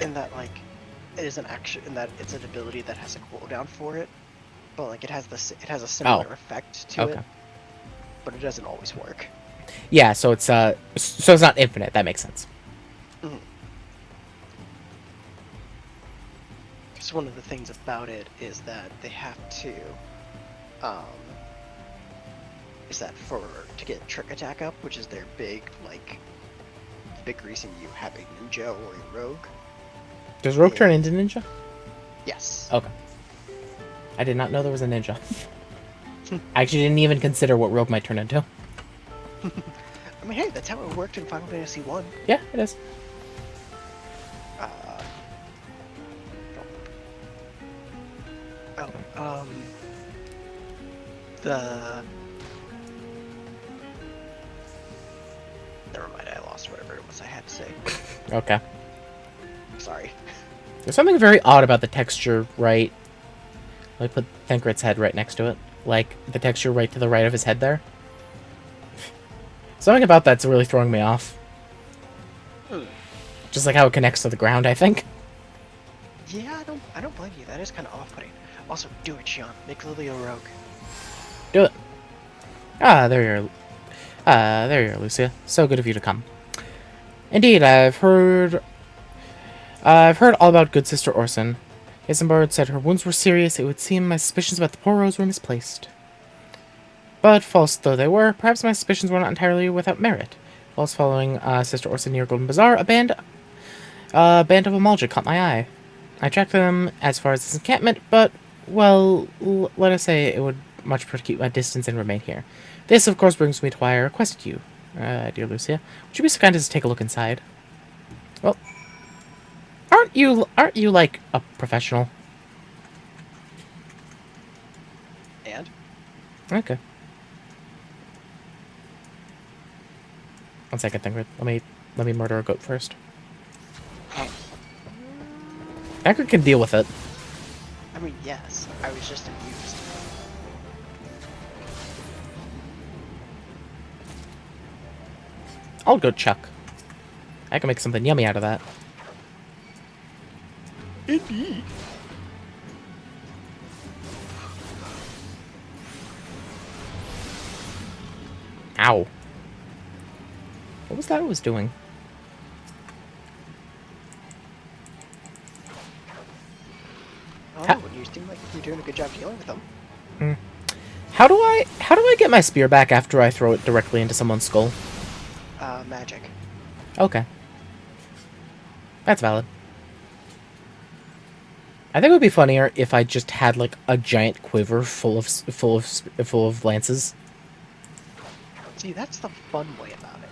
Speaker 2: In that, like, it is an action. In that it's an ability that has a cooldown for it, but like it has a similar effect to it, but it doesn't always work.
Speaker 1: Yeah, so it's not infinite. That makes sense.
Speaker 2: Because one of the things about it is that they have to, to get trick attack up, which is their big like big reason you have a ninja or a rogue.
Speaker 1: Does Rogue turn into ninja?
Speaker 2: Yes.
Speaker 1: Okay. I did not know there was a ninja. I actually didn't even consider what Rogue might turn into.
Speaker 2: I mean, hey, that's how it worked in Final Fantasy 1.
Speaker 1: Yeah, it is.
Speaker 2: The... Never mind, I lost whatever it was I had to say.
Speaker 1: Okay.
Speaker 2: Sorry.
Speaker 1: There's something very odd about the texture right... Let me put Thancred's head right next to it. Like, the texture right to the right of his head there. Something about that's really throwing me off. Just like how it connects to the ground, I think.
Speaker 2: Yeah, I don't blame you. That is kind of off-putting. Also, do it, Shion. Make Lily a rogue.
Speaker 1: Do it. There you are, Lucia. So good of you to come. Indeed, I've heard all about good Sister Orson. Isambard said her wounds were serious. It would seem my suspicions about the poor Rose were misplaced. But false though they were, perhaps my suspicions were not entirely without merit. Whilst following Sister Orson near Golden Bazaar, a band of Amalja caught my eye. I tracked them as far as this encampment, but, well, let us say it would much prefer to keep my distance and remain here. This, of course, brings me to why I requested you, dear Lucia. Would you be so kind as to take a look inside? Well, aren't you like a professional?
Speaker 2: And?
Speaker 1: Okay. One second, Thancred. Let me murder a goat first. Thancred can deal with it.
Speaker 2: I mean, yes. I was just amused.
Speaker 1: I'll go Chuck. I can make something yummy out of that.
Speaker 2: Indeed.
Speaker 1: Ow. What was that I was doing?
Speaker 2: Oh, you seem like you're doing a good job dealing with them.
Speaker 1: How do I get my spear back after I throw it directly into someone's skull?
Speaker 2: Magic.
Speaker 1: Okay. That's valid. I think it would be funnier if I just had like a giant quiver full of lances.
Speaker 2: See, that's the fun way about it.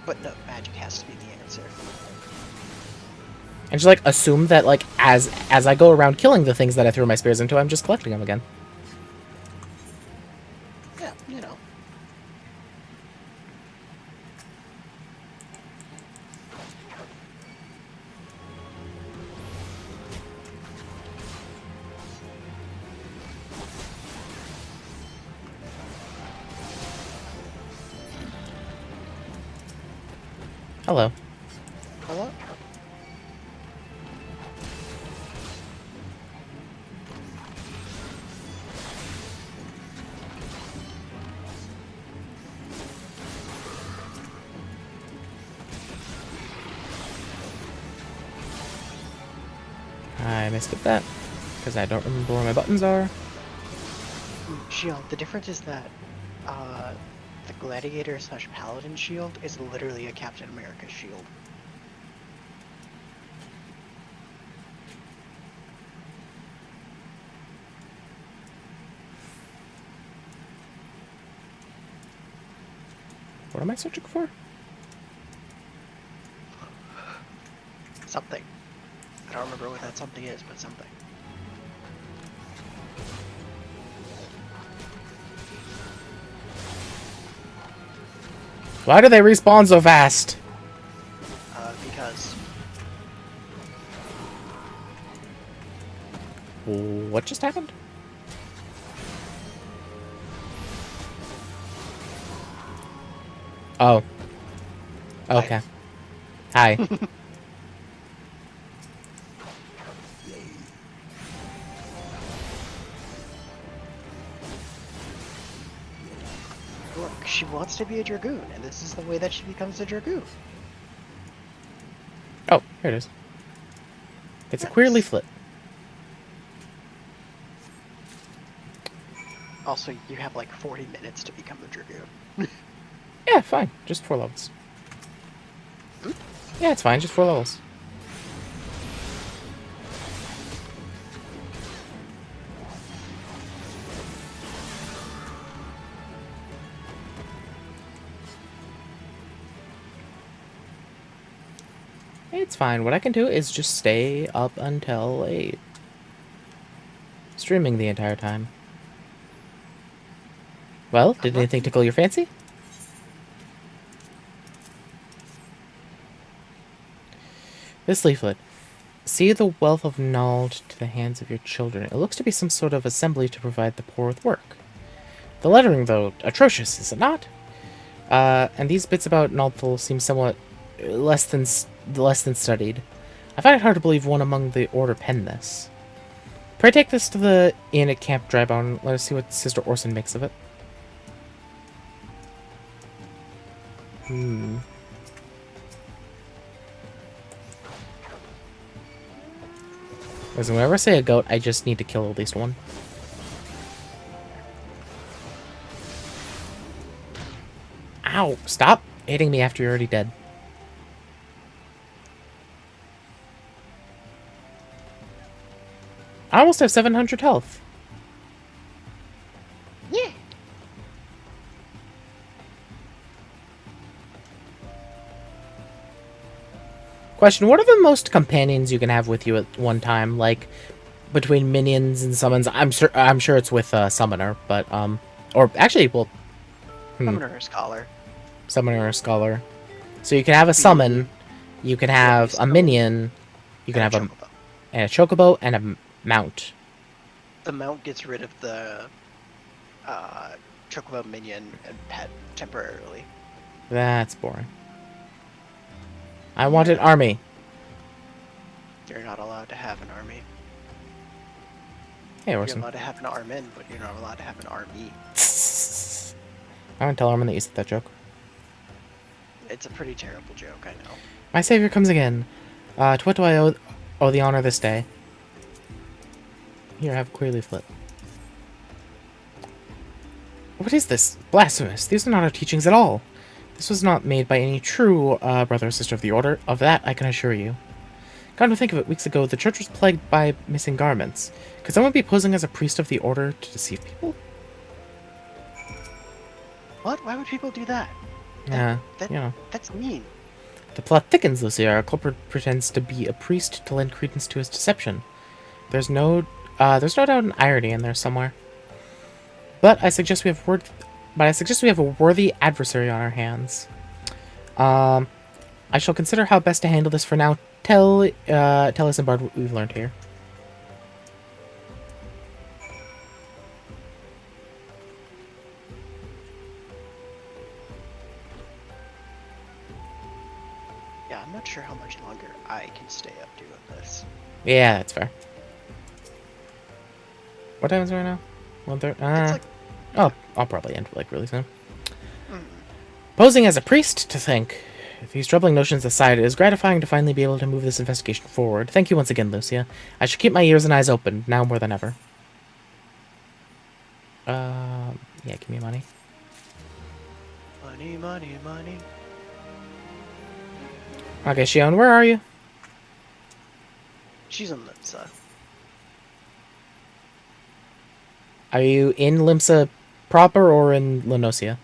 Speaker 2: But no, magic has to be the answer.
Speaker 1: And just like assume that like as I go around killing the things that I threw my spears into, I'm just collecting them again.
Speaker 2: Yeah, you know.
Speaker 1: Hello.
Speaker 2: Hello?
Speaker 1: I may skip that because I don't remember where my buttons are.
Speaker 2: Shield, the difference is that the gladiator / paladin shield is literally a Captain America shield.
Speaker 1: What am I searching for?
Speaker 2: Something. I don't remember what that something is, but something.
Speaker 1: Why do they respawn so fast?
Speaker 2: Because
Speaker 1: What just happened? Oh. Okay. Hi.
Speaker 2: look, she wants to be a dragoon, and this is the way that she becomes a dragoon.
Speaker 1: Oh, here it is. It's a queer leaflet.
Speaker 2: Also, you have like 40 minutes to become a dragoon.
Speaker 1: Yeah, fine. Just 4 levels. Yeah, it's fine. Just 4 levels. It's fine. What I can do is just stay up until 8. Streaming the entire time. Well, did anything tickle your fancy? This leaflet. See the wealth of knowledge to the hands of your children. It looks to be some sort of assembly to provide the poor with work. The lettering, though, atrocious, is it not? And these bits about Nalthal seem somewhat less than studied. I find it hard to believe one among the Order penned this. Pray take this to the inn at Camp Drybone. Let us see what Sister Orson makes of it. Listen, whenever I say a goat, I just need to kill at least one. Ow! Stop hitting me after you're already dead. I almost have 700 health.
Speaker 2: Yeah.
Speaker 1: Question, what are the most companions you can have with you at one time? Like, between minions and summons? I'm sure it's with Summoner, but, or actually, well...
Speaker 2: Summoner or Scholar.
Speaker 1: Summoner or Scholar. So you can have a summon, you can have a minion, you can have a chocobo, and a mount.
Speaker 2: The mount gets rid of the chocobo minion and pet temporarily.
Speaker 1: That's boring. I want an army.
Speaker 2: You're not allowed to have an army.
Speaker 1: Hey,
Speaker 2: You're
Speaker 1: Orson.
Speaker 2: allowed to have an Armin, but you're not allowed to have an army.
Speaker 1: I want to tell Armin that you said that joke.
Speaker 2: It's a pretty terrible joke, I know.
Speaker 1: My savior comes again. To what do I owe the honor this day? Here, have a queer leaflet. What is this? Blasphemous. These are not our teachings at all. This was not made by any true brother or sister of the Order. Of that, I can assure you. Come to think of it, weeks ago, the church was plagued by missing garments. Could someone be posing as a priest of the Order to deceive people?
Speaker 2: What? Why would people do that?
Speaker 1: Yeah,
Speaker 2: That,
Speaker 1: you know.
Speaker 2: That's mean.
Speaker 1: The plot thickens, Lucia. Our culprit pretends to be a priest to lend credence to his deception. There's no doubt an irony in there somewhere. But I suggest we have a worthy adversary on our hands. I shall consider how best to handle this for now. Tell Isambard what we've learned here.
Speaker 2: Yeah, I'm not sure how much longer I can stay up doing this.
Speaker 1: Yeah, that's fair. What time is it right now? 1:30?
Speaker 2: It's like,
Speaker 1: Oh, I'll probably end like really soon. Posing as a priest, to think. These troubling notions aside, it is gratifying to finally be able to move this investigation forward. Thank you once again, Lucia. I should keep my ears and eyes open, now more than ever. Yeah, give me money.
Speaker 2: money, money, money.
Speaker 1: Okay, Shion, where are you?
Speaker 2: She's in Limsa.
Speaker 1: Are you in Limsa proper or in Lenosia?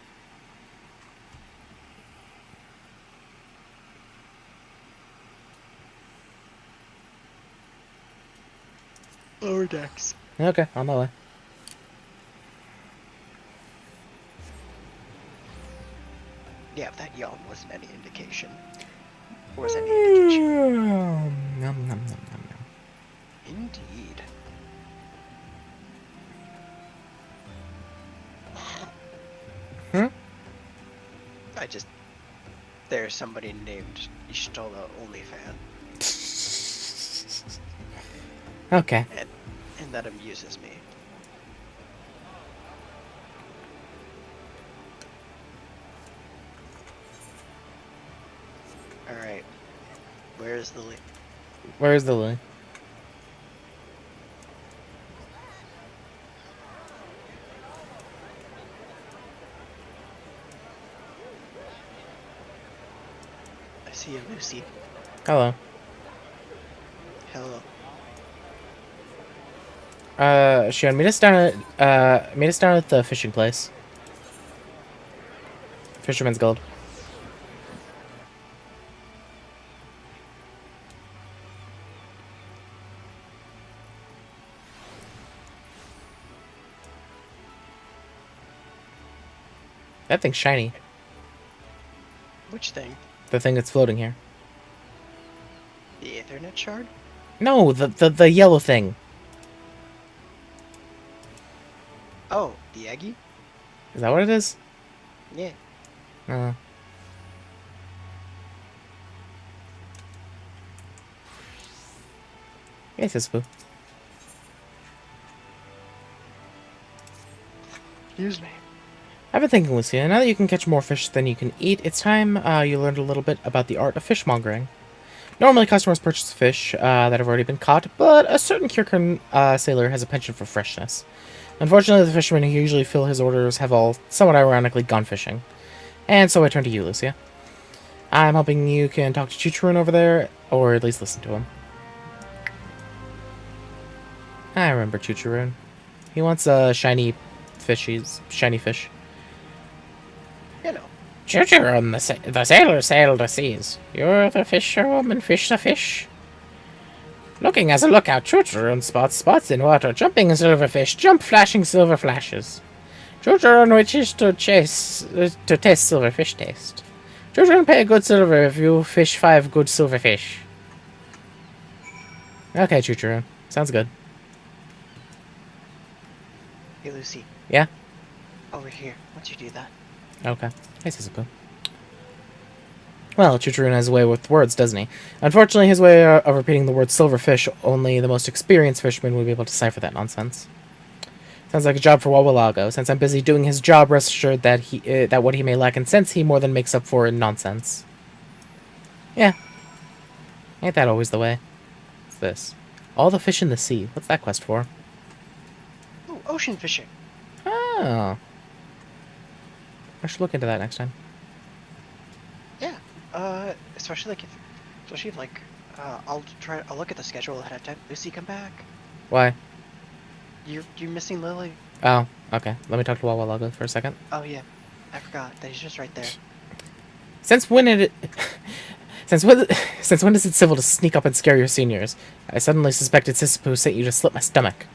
Speaker 2: Lower decks.
Speaker 1: Okay, on my way.
Speaker 2: Yeah, if that yawn wasn't any indication. Or was any indication?
Speaker 1: Nom, nom, nom, nom, nom.
Speaker 2: Indeed. There's somebody named Ishtola Onlyfan,
Speaker 1: Okay.
Speaker 2: and that amuses me. Alright. Where's the
Speaker 1: Where's the lily?
Speaker 2: I see a Lucy.
Speaker 1: Hello.
Speaker 2: Hello.
Speaker 1: Shion, meet us down at the fishing place. Fisherman's Guild. That thing's shiny.
Speaker 2: Which thing?
Speaker 1: The thing that's floating here.
Speaker 2: The Ethernet shard?
Speaker 1: No, the yellow thing.
Speaker 2: Oh, the Eggy?
Speaker 1: Is that what it is?
Speaker 2: Yeah.
Speaker 1: Yes, it's cool.
Speaker 2: Excuse me.
Speaker 1: I've been thinking, Lucia, now that you can catch more fish than you can eat, it's time you learned a little bit about the art of fishmongering. Normally, customers purchase fish that have already been caught, but a certain Kirkan sailor has a penchant for freshness. Unfortunately, the fishermen who usually fill his orders have all, somewhat ironically, gone fishing. And so I turn to you, Lucia. I'm hoping you can talk to Chuchurun over there, or at least listen to him. I remember Chuchurun. He wants a shiny fish.
Speaker 2: You know.
Speaker 1: Chuchurun, the sailor sailed the seas. You're the fisherwoman, fish the fish. Looking as a lookout, Chuchurun spots spots in water, jumping silverfish, jump flashing silver flashes. Chuchurun wishes to taste silverfish taste. Chuchurun pay a good silver if you fish 5 good silverfish. Okay, Chuchurun. Sounds good.
Speaker 2: Hey, Lucy.
Speaker 1: Yeah?
Speaker 2: Over here. Once you do that.
Speaker 1: Okay. Hey, Sisapo. Well, Chuchurun has a way with words, doesn't he? Unfortunately, his way of repeating the word silverfish, only the most experienced fisherman would be able to decipher that nonsense. Sounds like a job for Wawalago. Since I'm busy doing his job, rest assured that that what he may lack in sense, he more than makes up for in nonsense. Yeah. Ain't that always the way? What's this? All the fish in the sea. What's that quest for?
Speaker 2: Ooh, ocean fishing.
Speaker 1: Oh. I should look into that next time.
Speaker 2: Yeah. Especially if I'll look at the schedule ahead of time. Lucy, come back.
Speaker 1: Why?
Speaker 2: You're missing Lily.
Speaker 1: Oh, okay. Let me talk to Wawalago for a second.
Speaker 2: Oh yeah, I forgot that he's just right there.
Speaker 1: Since when since when is it civil to sneak up and scare your seniors? I suddenly suspected Sisapo sent you to slip my stomach.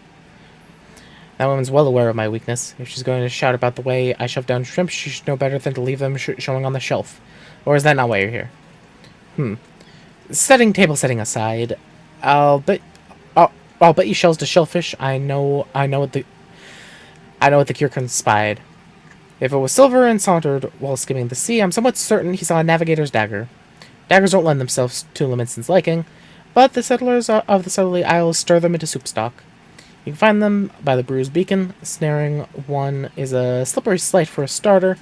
Speaker 1: That woman's well aware of my weakness. If she's going to shout about the way I shove down shrimp, she should know better than to leave them showing on the shelf. Or is that not why you're here? Table setting aside, I'll bet you shells to shellfish. I know what the Kirkan spied. If it was silver and sauntered while skimming the sea, I'm somewhat certain he saw a navigator's dagger. Daggers don't lend themselves to Laminson's liking, but the settlers of the Southerly Isles stir them into soup stock. You can find them by the Brew's Beacon. Snaring one is a slippery slight for a starter,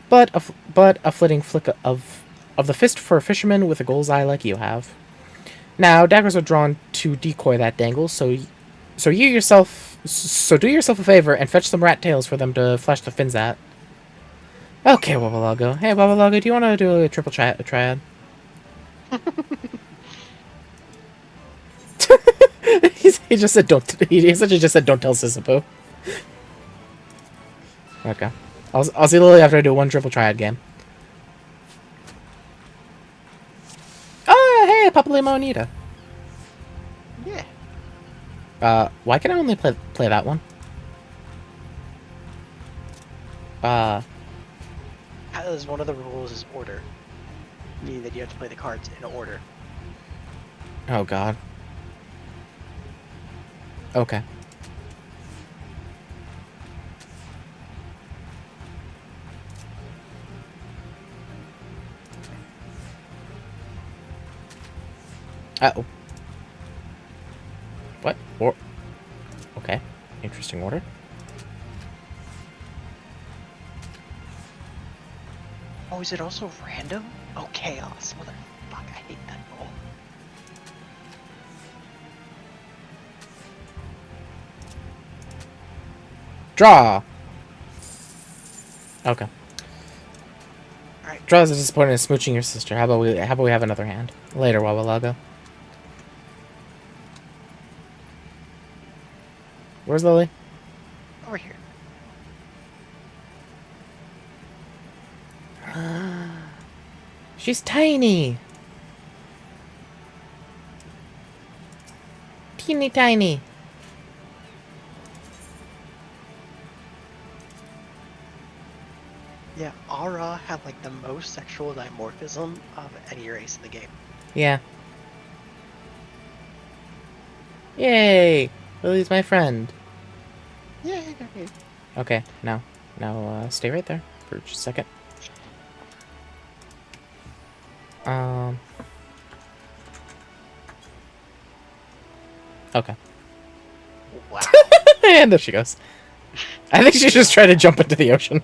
Speaker 1: but a flitting flick of the fist for a fisherman with a gull's eye like you have. Now, daggers are drawn to decoy that dangle, so do yourself a favor and fetch some rat tails for them to flash the fins at. Okay, Wawalago. Hey, Wawalago, do you want to do a triple triad? He just said don't. He essentially just said don't tell Sisapo. Okay, I'll see Lily after I do one triple triad game. Oh, hey, Papa Limonita.
Speaker 2: Yeah.
Speaker 1: Why can I only play that one?
Speaker 2: As one of the rules is order, meaning that you have to play the cards in order.
Speaker 1: Oh God. Okay. Uh-oh. What? Okay. Interesting order.
Speaker 2: Oh, is it also random? Oh, chaos. Motherfuck, I hate that roll.
Speaker 1: Draw! Okay.
Speaker 2: Alright,
Speaker 1: Draws is disappointed in smooching your sister. How about we have another hand later while we log. Where's Lily?
Speaker 2: Over here.
Speaker 1: She's tiny. Teeny tiny.
Speaker 2: Yeah, Aura have like the most sexual dimorphism of any race in the game.
Speaker 1: Yeah. Yay! Lily's my friend.
Speaker 2: Yay!
Speaker 1: Okay, now stay right there for just a second. Okay.
Speaker 2: Wow.
Speaker 1: And there she goes. I think she's just trying to jump into the ocean.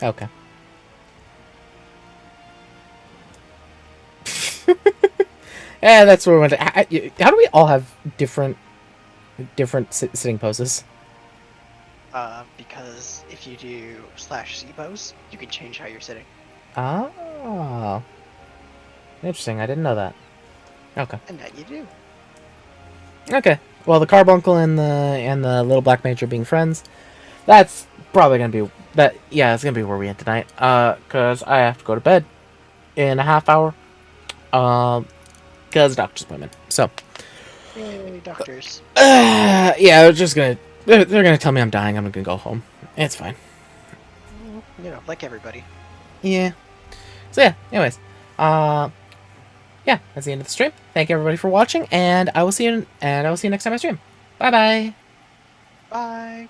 Speaker 1: Okay. Yeah, that's where we went. How do we all have different sitting poses?
Speaker 2: Because if you do /C pose, you can change how you're sitting.
Speaker 1: Oh, interesting. I didn't know that. Okay.
Speaker 2: And that you do.
Speaker 1: Okay. Well, the carbuncle and the little black mage are being friends. That's probably gonna be that. Yeah, it's gonna be where we end tonight. Cause I have to go to bed in a half hour. Cause doctor's appointment. So.
Speaker 2: Yay, doctors.
Speaker 1: Yeah, they're just gonna. They're gonna tell me I'm dying. I'm gonna go home. It's fine.
Speaker 2: You know, like everybody.
Speaker 1: Yeah. So yeah. Anyways. Yeah. That's the end of the stream. Thank you everybody for watching, and I will see you. And I will see you next time I stream. Bye bye.
Speaker 2: Bye.